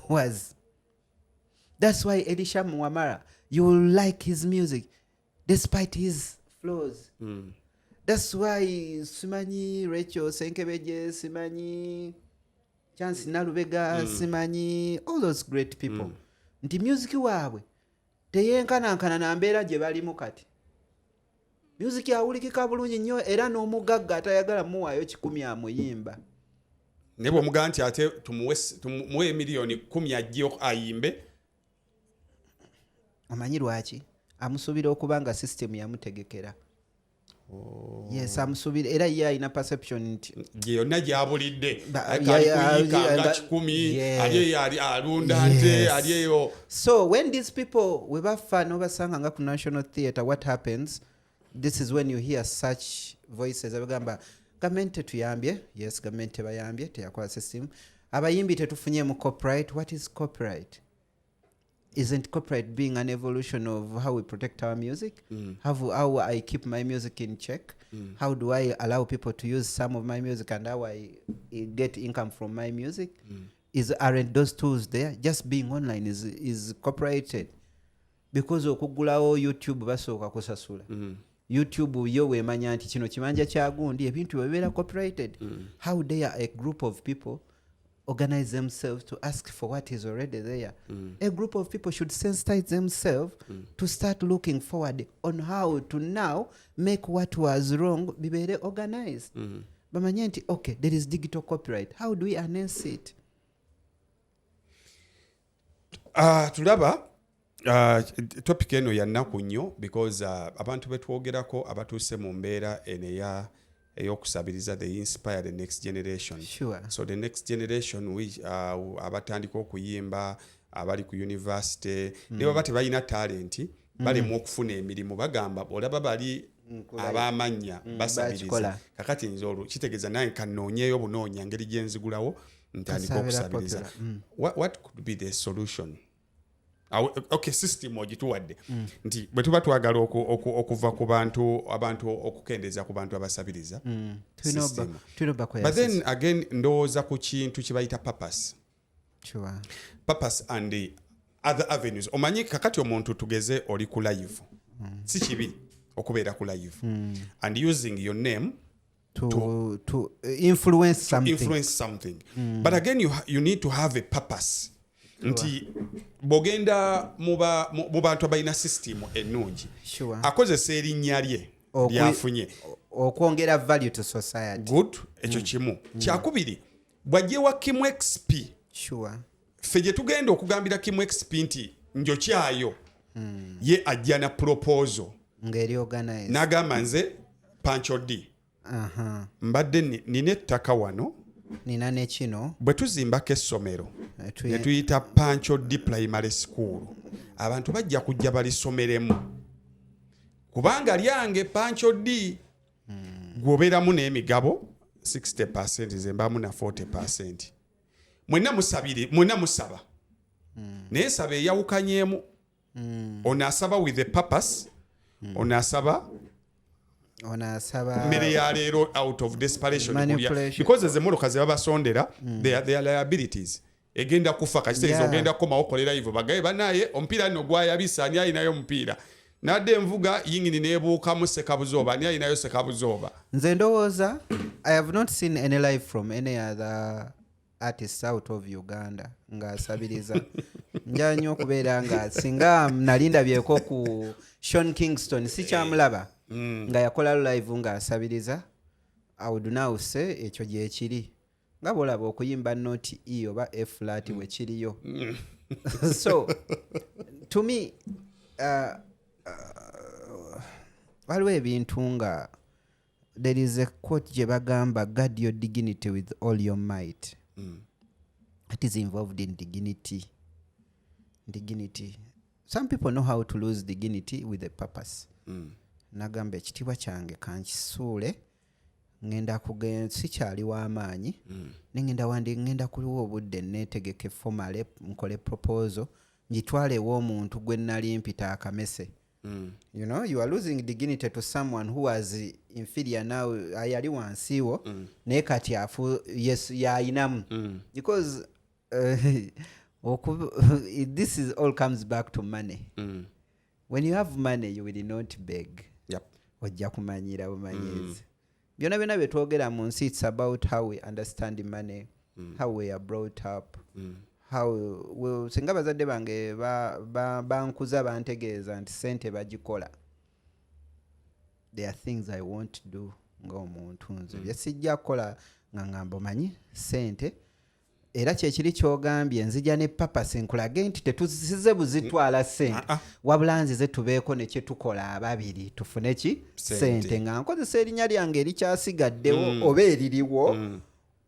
was. That's why Elisha Mwamara, you will like his music despite his flaws. That's why simanyi Rachel Senkebeje, simanyi Chance Nalubega, simanyi all those great people. Nti music waabwe teyenkanankana na mbeera gye balimu kati. Music awulikika bulungi nnyo era n'omugagga atayagala muwaayo 10 amuyimba. Nebo omugamba nti ate tumuwe miliyoni 10 ajje ayimbe. Omanyi lwaki? Amusuubira okuba nga system yamutegekera. Yes, amusuubira era ye alina perception nti yonna gyabulidde kuyikanga 10 ali alunda nte aliyo. So when these people we bafa n'obasanga nga ku National Theatre, what happens? This is when you hear such voices abagamba gavumenti tuyambye. Yes, gavumenti bayambye teyakola system. Abayimbi tetufunye mu copyright. What is copyright? Isn't copyright being an evolution of how we protect our music? How I keep my music in check? How do I allow people to use some of my music and how I get income from my music? Aren't those tools there? Just being online is copyrighted. Because okugulawo YouTube basooka kusasula. YouTube yo wemanya nti kino kimanja kya gundi ebintu bibeera copyrighted. How dare a group of people organize themselves to ask for what is already there. A group of people should sensitize themselves to start looking forward on how to now make what was wrong be better organized. Bamanye nti, okay, there is digital copyright. How do we harness it? Tulaba topic eno ya nnaku nnyo because abantu betwogerako abatuuse mu mbeera eno ey'okusabiriza they inspire the next generation. Sure. So the next generation abatandika okuyimba abali ku university ne baba tebalina talenti balemu okufuna emirimu bagamba olaba bali abamanya basabiriza kakati nzolo kitegeeza naye kanoonyeyo bunoonya ngeri gyenzigulawo ntandika okusabiriza. What could be the solution? Okay, system ogituwadde nti bwe tuba twagala okuva ku abantu okukendeeza ku bantu abasabiriza but then again ndowooza ku kintu kye bayita purpose. Sure. Purpose and the other avenues. Omanyi kakati omuntu tugeze oli ku live si kibi okubeera ku live and using your name to influence something. But again you need to have a purpose. Nti bogenda mu bantu abalina system ennungi akozesa erinnya lye lyafunye okwongera value to society. Good, ekyo kimu. Kyakubiri bw'ajjewa Kim XP ffe gye tugenda okugambira Kim XP nti njokyayo ye ajja na proposal ngeri organize n'agamba nze Pancho D mbadde nina ettaka wano nina ne kino bwe tuzimbako essomero ne tuyita Pancho D Primary School abantu bajja kujja balisomeremu kubanga lyange Pancho D gwobeeramu n'emigabo 60% ze mbaamu na 40%. Mwenna musaba naye saba eyawukanyeemu onaasaba with a purpose onaasaba mmere ya leero out of desperation because as emmotoka ze babasondera their liabilities egenda kufa kasitegeeza ogenda kukomawo kolera hivyo bagaye banaye omupiira nno gwayabisa ani ayinayo omupiira nadde envuga yingini neebuukamu sekabuzooba ani ayinayo sekabuzooba. Nze ndowooza I have not seen any live from any other artists out of Uganda ng'asabiriza nja nnyo okubeera nga singa nalindabyeko ku Sean Kingston si kyamulaba nga yakola live ng'asabiriza I would now say ekyo gye kiri nga bw'olaba okuyimba noti E oba F flat bwe kiriyo. So to me waliwo ebintu nga there is a quote gye bagamba guard your dignity with all your might. It is involved in dignity. Some people know how to lose dignity with a purpose. Nagamba ekitiibwa kyange kankisuule ngenda kugenda sikyali w'amaanyi ngenda kuliwa obudde neetegeke formale nkole proposal ngitwale ew'omuntu gwe nnali mpita akamese. You know, you are losing dignity to someone who was inferior now ayali wansiwo naye kati afu yes yayinamu because this is all comes back to money. When you have money you will not beg. Ojja kumanyira bumanyizi byonna byonna bye twogera mu nsi it's about how we understand money, how we are brought up, how singa bazadde bange bankuza bantegeeza nti sente bagikola. There are things I want to do ng'omuntu nze byesijja kukola nga ngamba omanyi sente era kyekiri kyogambye nzija ne purpose nkulage nti tetuzize buzitwala sente wabula nzize tubeeko ne kyetukola ababiri tufune ki sente nga nkozesa erinnya lyange erikyasigaddewo oba eririwo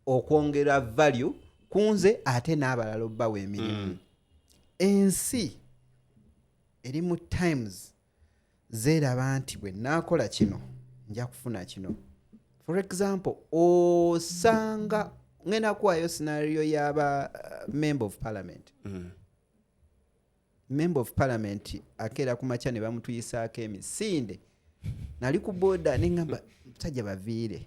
okwongera value kunze ate n'abalala obbawo emirimu. Ensi eri mu times zeeraba nti bwe naakola kino nja kufuna kino. For example osanga ngenda kuwaayo scenario y'aba member of parliament. Member of parliament akeera ku makya ne bamutuyisaako emisinde nali ku booda neŋŋamba musajja baviire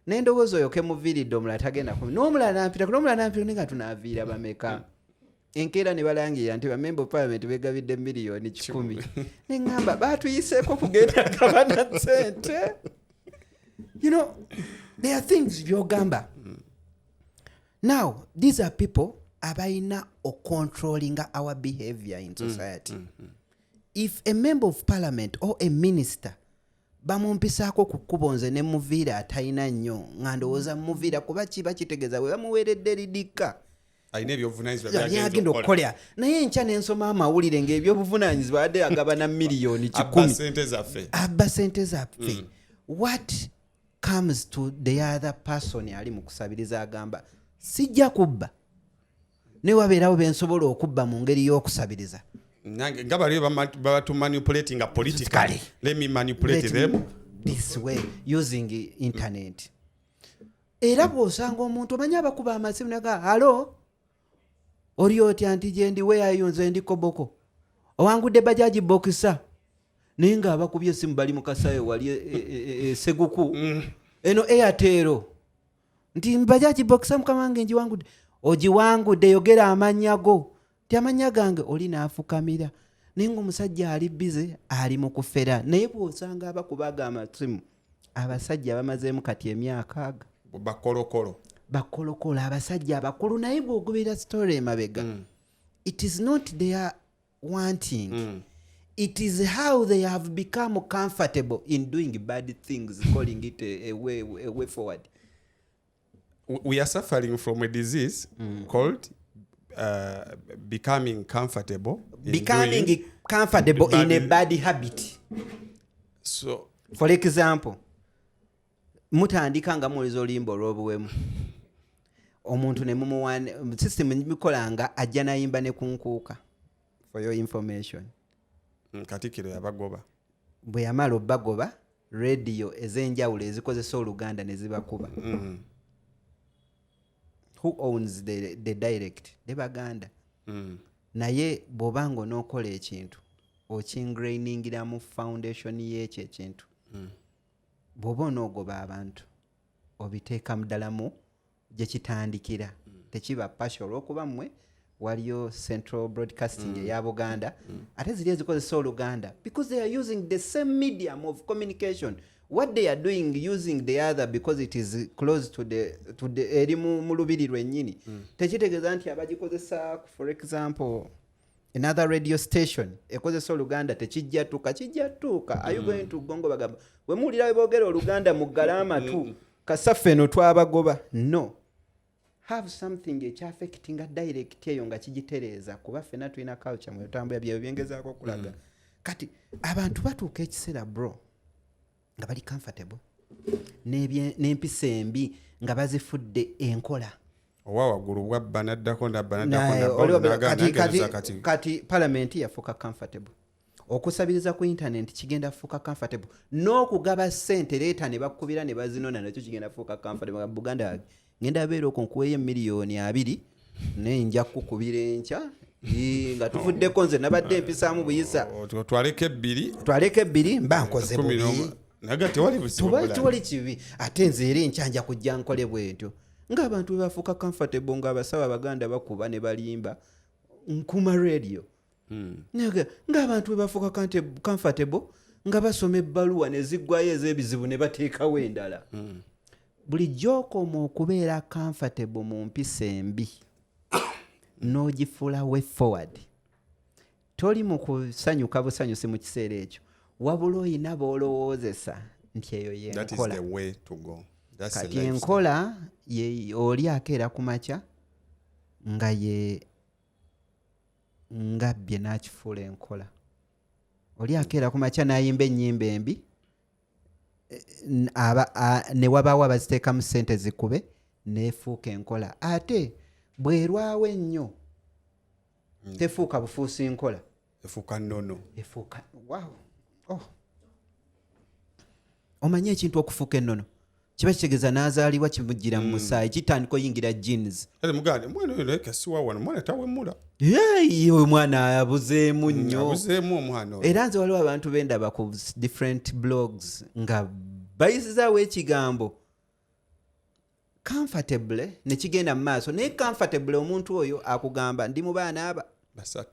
n'endowooza oyo kemuviiridde omulala tagenda n'omulala nampita nga tunaaviira bameka enkeera ne balangirira nti bamemba of parliament begabidde miliyoni 100 neŋŋamba baatuyiseeko kugenda gabana sente. You know, there are things byogamba. Now these are people abaina controlling our behavior in society. If a member of parliament or a minister bamumpisaako ku kkubo nze ne muviira atalina nnyo nga ndowooza muviira kuba kiba kitegeeza bwe bamuweeredde lidikka alina ebyobuvunaanyizibwa byagenda okukola naye nkya n'ensoma amawulire ng'ebyobuvunaanyizibwa adde agabana miliyoni 10 abba sente zaffe. What comes to the other person ali mu kusabiriza agamba sijja kubba ne wabeerawo bensobola okubba mu ngeri y'okusabiriza nga bali babatu manipulating politically. Let me manipulate them this way using internet. Era bw'osanga omuntu omanyi abakuba amasimu naga halo oli otya anti gye ndi where are you nze ndi Koboko owangudde bajaji bokisa naye nga abakubye essimu bali mu kasayo wali seguku eno Airtel nti bajaji bokisa mukama wange njiwangudde ogiwangudde yogera amannya go ti amannya gange oli naafukamira naye ng'omusajja ali bize ali mu kufera. Naye bw'osanga abakubaga amasimu abasajja bamazeemu kati emyaka bakolokolo abasajja abakulu naye bw'ogubira story emabega it is not their wanting it is how they have become comfortable in doing bad things calling it a way forward. We are suffering from a disease called becoming comfortable in a bad habit. So for example mutandika nga muliza olimbo olw'obuwemu omuntu ne mumuwane system nimikolanga ajja nayimba ne kunkuuka for your information. Katikiro yabagoba bwe yamala obbagoba radio ez'enjawulo ezikozesa Oluganda ne zibakuba. Who owns the direct? Ne Baganda. Naye bw'obanga onookola ekintu okingrainingira mu foundation y'ekyo ekintu bw'oba onoogoba abantu obiteeka mu ddala mu gye kitandikira tekiba partial olw'okuba mmwe waliyo Central Broadcasting eya Buganda ate ziri ezikozesa Oluganda because they are using the same medium of communication. What they are doing using the other because it is close to the eri mu lubiri lwennyini tekitegeeza nti abagikozesa for example another radio station ekozesa Oluganda tekijja tuuka. Are you going to gongo bagamba we muwulira we boogera Oluganda mu galamatu kasaffe eno twabagoba? No, have something ekyaffectinga direct eyo nga kigitereeza kuba ffenna tulina culture mu tambula byayo byengezaako okulaga. Kati abantu batuuka ekiseera bro nga bali comfortable n'empisa embi nga bazifudde enkola owa waggulu bwabba naddako kati parliament yafuuka comfortable. Okusabiriza ku internet kigenda fuuka comfortable. N'okugaba ssente leeta ne bakkubira ne bazinona nakyo kigenda fuuka comfortable. Buganda ngenda beera okwo nkuweeyo miliyoni 2 naye nja kukubira enkya nga tuvuddeko nze nabadde empisaamu buyisa twaleko 2 mba nkoze bubi tewali kibi ate nze era enkyanja kujja nkole bwentyo ng'abantu bwe bafuuka comfortable ng'abasawo Abaganda bakuba ne balimba nkuma radio ng'abantu bwe bafuuka comfortable nga basoma ebbaluwa ne ziggwayo ez'ebizibu ne bateekawo endala. Bulijjo okoma okubeera comfortable mu mpisa embi n'ogifuula way forward toli mu kusanyuka busanyusi mu kiseera ekyo wabula oyina b'olowoozesa nti eyo y'enkola. Kati enkola oli akeera ku makya nga bye n'akifuula enkola. Oli akeera ku makya n'ayimba ennyimba embi ne wabaawo abaziteekamu ssente zikube n'efuuka enkola. Ate bwerwawo ennyo tefuuka bufuusi nkola efuuka nnono wow. Omanyi ekintu okufuuka ennono kiba kitegeeza n'azaalibwa kimujjira mu musaayi kitandika oyingira jeans. Omwana abuzeemu nnyo era nze waliwo abantu bendaba ku different blogs nga bayisizaawo ekigambo comfortable ne kigenda mu maaso naye comfortable omuntu oyo akugamba ndi mu baana aba 3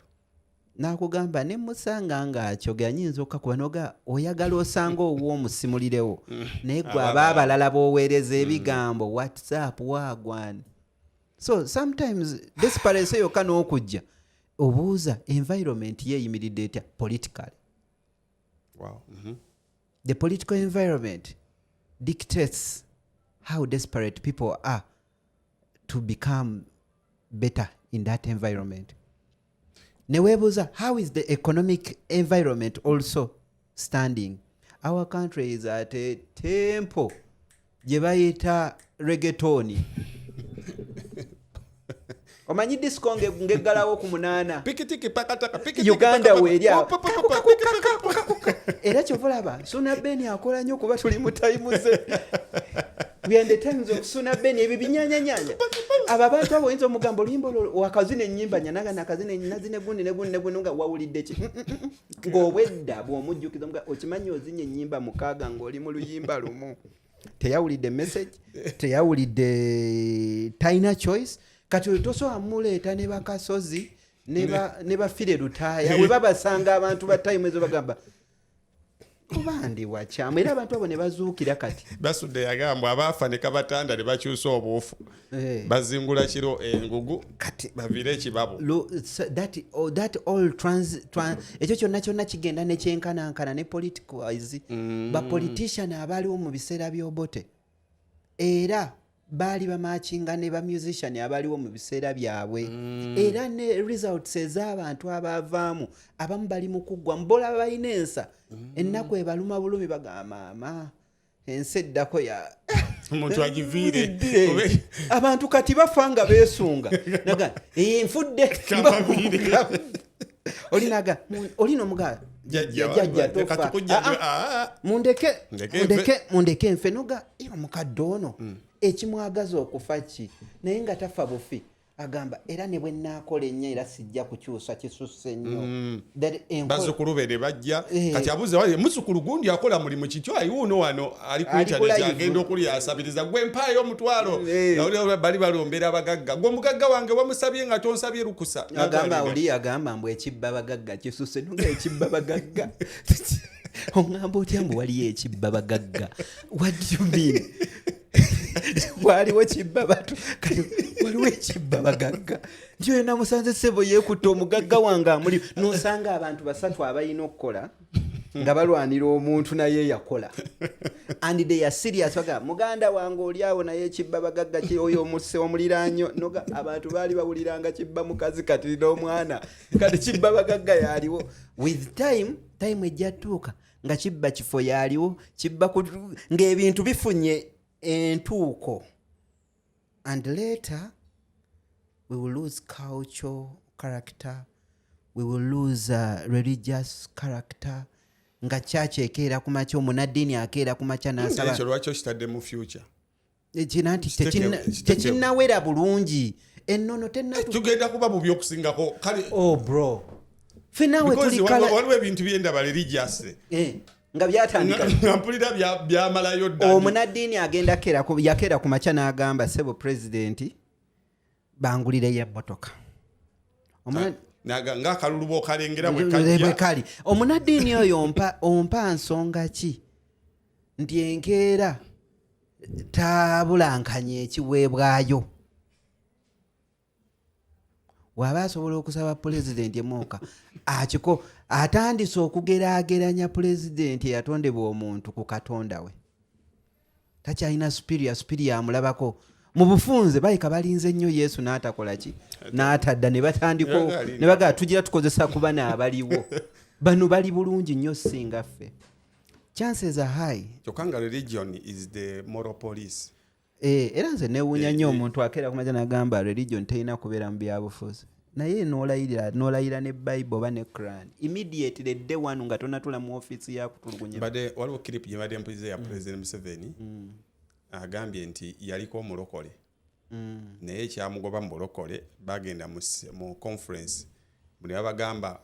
nakugamba ne musanga ng'akyogera nyinza okkakuba noga oyagala osanga ow'omusimulirewo naye gwe aba abalala b'oweereza ebigambo whatsapp wagwan. So sometimes desperation yokka n'okujja obuuza environment yeeyimiridde etya politically. Wow. The political environment dictates how desperate people are to become better in that environment. Newebuza, how is the economic environment also standing? Our country is at a tempo gye bayita reggaeton. Omanyi disco ngeggalawo ku 8 pikitiki pakataka pikitiki Uganda weerya era kyovulaba Suna Beni akola nnyo kuba tuli mu time ze. We are in the times of Suna Beni ebyo binyanya abo abantu abo oyinza omugamba oluyimba wakazina ennyimba nyanaga nakazina nazine gundi nga wawulidde ki ng'obwedda bw'omujjukiza muga okimanyi ozinye ennyimba mukaaga ng'oli mu luyimba lumu teyawulidde message teyawulidde talina choice kati tosobola muleeta ne bakasozi ne bafire lutaaya we babasanga abantu ba time ezo bagamba kubandi wakyamu era abantu abo ne bazuukira kati basudde yagambwa abaafa ne kabatanda ne bakyusa obuufu bazingula kiro engugu kati baviire ekibabo that all ekyo kyonna kigenda ne kyenkanankana ne politicals bapolitician abaaliwo mu biseera by'obote era baali bamakinga ne bamusician abaliwo mu biseera byabwe era ne results ez'abantu abaavaamu abamu bali mu kuggwa mbola balina ensa ennaku ebaluma bulumi bagamba ensi eddako ya omuntu agiviire abantu kati bafa nga beesunga naga nfudde olinaga olina omugaa jajja tofa mundeke enfe noga omukadde ono ekimwagaza okufa ki naye nga tafa bufi agamba era ne bwe naakola ennyo era sijja kukyusa kisusse nnyo bazukulu be ne bajja kati abuuze wali muzukulu gundi akola mulimu kityo ayiwuuno wano ali ku internet agenda okuli asabiriza gwe mpaayo omutwalo bali balombera abagagga gwe omugagga wange wamusabye nga tonsabye lukusa agamba oli agamba mbu ekibba bagagga kisusse nunga ekibba bagagga ongamba otya mbu waliyo ekibba bagagga what do you mean waliwo kibba batu kati waliwo ekibba bagagga njo ena musanze sebo yeekutta omugagga wange amuli nosanga abantu basatu abalina okukola nga balwanira omuntu naye yakola and they are serious baga muganda wange oli awo naye ekibba bagagga oyo omusse omuliranyo noga abantu baali bawuliranga kibba mukazi kati n'omwana kati kibba bagagga yaliwo with time ejjatuuka nga kibba kifo yaliwo kibba ng'ebintu bifunye entuuko and later we will lose cultural character, we will lose religious character nga church ekeera ku makya omunaddiini akeera ku makya n'asaba ekyo lwaki okitadde mu future kinanti tekinnawera bulungi ennono tugenda kuba mu byokusingako kale bro fenawe waliwo ebintu byendaba religious nga byatandika mpulira byamalayo ddala omunaddiini agenda yakeera ku makya n'agamba sebo president bangulireyo emmotoka ng'akalulu bw'okalengera bwe kali omunaddiini oyo ompa nsonga ki nti enkeera tabulankanya ekiweebwayo waba asobola okusaba pulezidenti emooka akiko atandise okugeraageranya pulezidenti eyatondebwa omuntu ku katonda we takyalina superior amulabako mu bufunze bayika balinze nnyo yesu n'atakola ki n'atadda ne batandiko ne bagaa tugira tukozesa kuba n'abaliwo bano bali bulungi nnyo singa ffe chances are high kyokka nga religion is the moral police era nze neewuunya nnyo omuntu akeera ku majja n'agamba religion terina kubeera mu byabufuzi naye n'olayira ne Bible oba ne Quran immediately day one nga tonatula mu ofiisi yakutulugunya badde waliwo clip gye badde mpulize ya President Museveni agambye nti yaliko omulokole naye ekyamugoba mu bulokole bagenda mu conference buli abagamba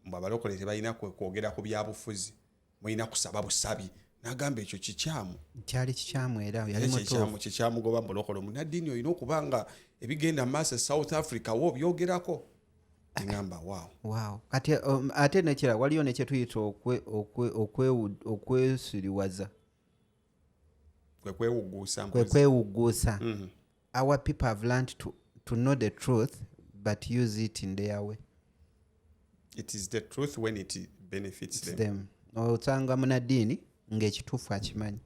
mbu abalokole tebalina kwogera ku byabufuzi mulina kusaba busabi n'agamba ekyo kikyamu kyali kikyamu era yali mutuufu kikyamugoba mu bulokole omunaddiini olina okuba nga ebigenda maaso South Africa wo byogerako ngamba wow kati ate nekira waliyo nekituyita okwesiriwaza kwewuguusa our people have learned to know the truth but use it in their way. It is the truth when it benefits them. Osanga munaddiini ng'ekituufu akimanyi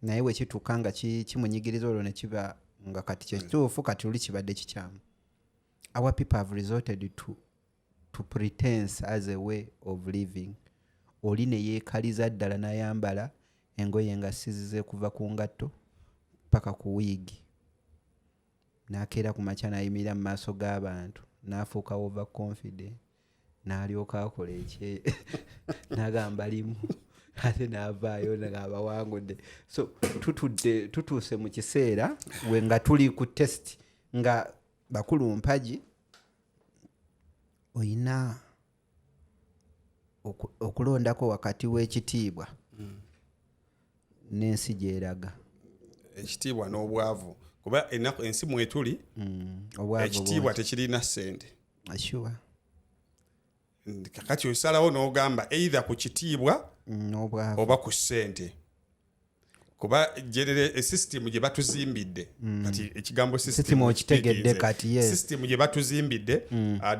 naye bwe kituuka nga kimunyigiriza olwo ne kiba nga kati kyekituufu kati luli kibadde kikyamu. Our people have resorted to pretense as a way of living. Oli ne yeekaliza ddala n'ayambala engoye nga sizize kuva ku ngatto paka ku wiigi n'akeera ku makya n'ayimirira mu maaso g'abantu n'afuuka over confident n'alyoka akola n'agamba limu ate n'avaayo n'agamba wangudde. So tutuuse mu kiseera we nga tuli ku test nga bakulu mpagi oyina okulondako wakati w'ekitiibwa n'ensi gyeraga. Ekitiibwa n'obwavu kuba ensi mwetuli ekitiibwa tekirina ssente. Sure. Kakati osalawo n'ogamba either ku kitiibwa oba ku ssente kuba system gye batuzimbidde kati ekigambo system okitegedde kati yes system gye batuzimbidde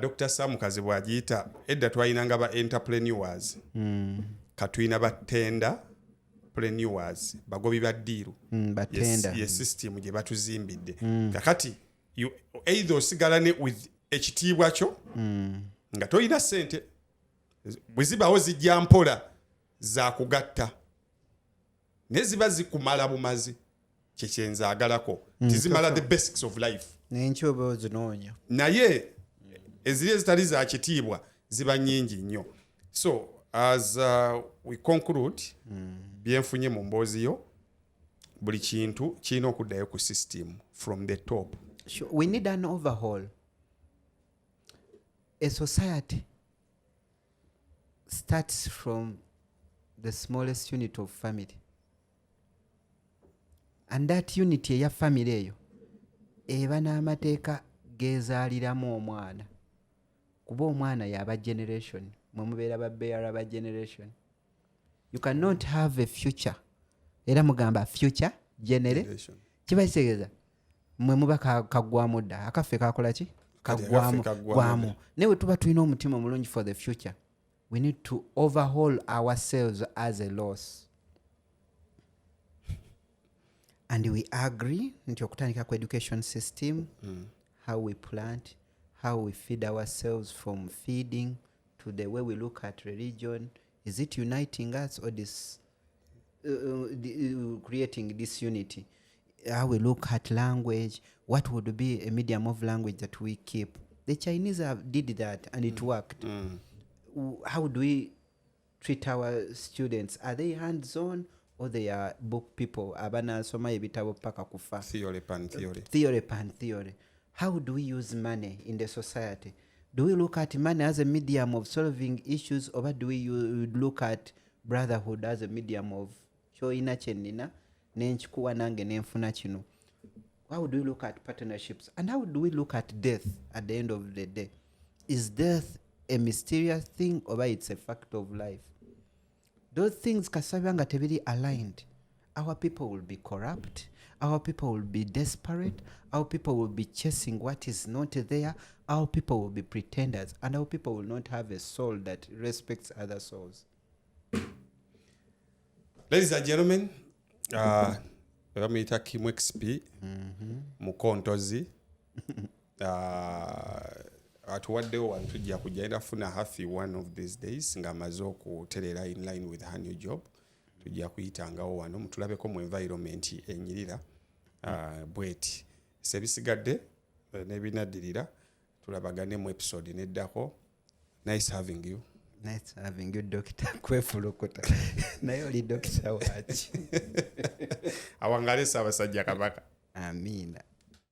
Dr. Sam Kazi bw'agiyita edda twayinanga ba entrepreneurs katuyina batenda preneurs bagobi baddiiru yes system gye batuzimbidde kakati either osigala ne with ekitiibwa kyo nga toyina ssente bwe zibawo zijja mpola za kugatta ne ziba zikumala bumazi kyekyenzagalako tizimala the basics of life n'enkyoba ozinoonya naye eziri ezitali za kitiibwa ziba nyingi nnyo. So as we conclude byenfunye mu mboozi yo buli kintu kirina okuddayo ku system from the top. Sure. We need an overhaul. A society starts from the smallest unit of family. And that unity eya family eyo eba n'amateeka gezaaliramu omwana kuba omwana yaba generation mwe mubeera babeera ba generation. You cannot have a future era mugamba future generation kiba kitegeeza mwe muba kagwamu dda akaffe kakola ki kagwamu newe tuba tulina omutima omulungi for the future. We need to overhaul ourselves as a loss. And we agree nti okutandika ku education system how we plant, how we feed ourselves from feeding to the way we look at religion. Is it uniting us or creating disunity? How we look at language, what would be a medium of language that we keep? The Chinese did that and it worked. How do we treat our students? Are they hands-on or they are book people? Abana soma ebitabo paka kufa. Theory pan theory. Theory pan theory. How do we use money in the society? Do we look at money as a medium of solving issues, or do we look at brotherhood as a medium of shoina chenina nenchikuwa nange nenfuna kino? How do we look at partnerships? And how do we look at death at the end of the day? Is death a mysterious thing or it's a fact of life? Those things kasabanga tebiri aligned. Our people will be corrupt. Our people will be desperate. Our people will be chasing what is not there. Our people will be pretenders. And our people will not have a soul that respects other souls. Ladies and gentlemen, bamuyita Kim XP mukontozi atuwaddewo wano tujja kujja funa hafi one of these days ng'amaze okutereera in line with her new job. Tujja kuyitangawo wano mutulabeko mu environment enyirira bweti sebisigadde n'ebinaddirira tulabagane mu episode neddako. Nice having you. Nice having you, Dr. Kwefu Lokota. Naye oli Dr. Wachi. Awangale Ssaabasajja Kabaka. Amina.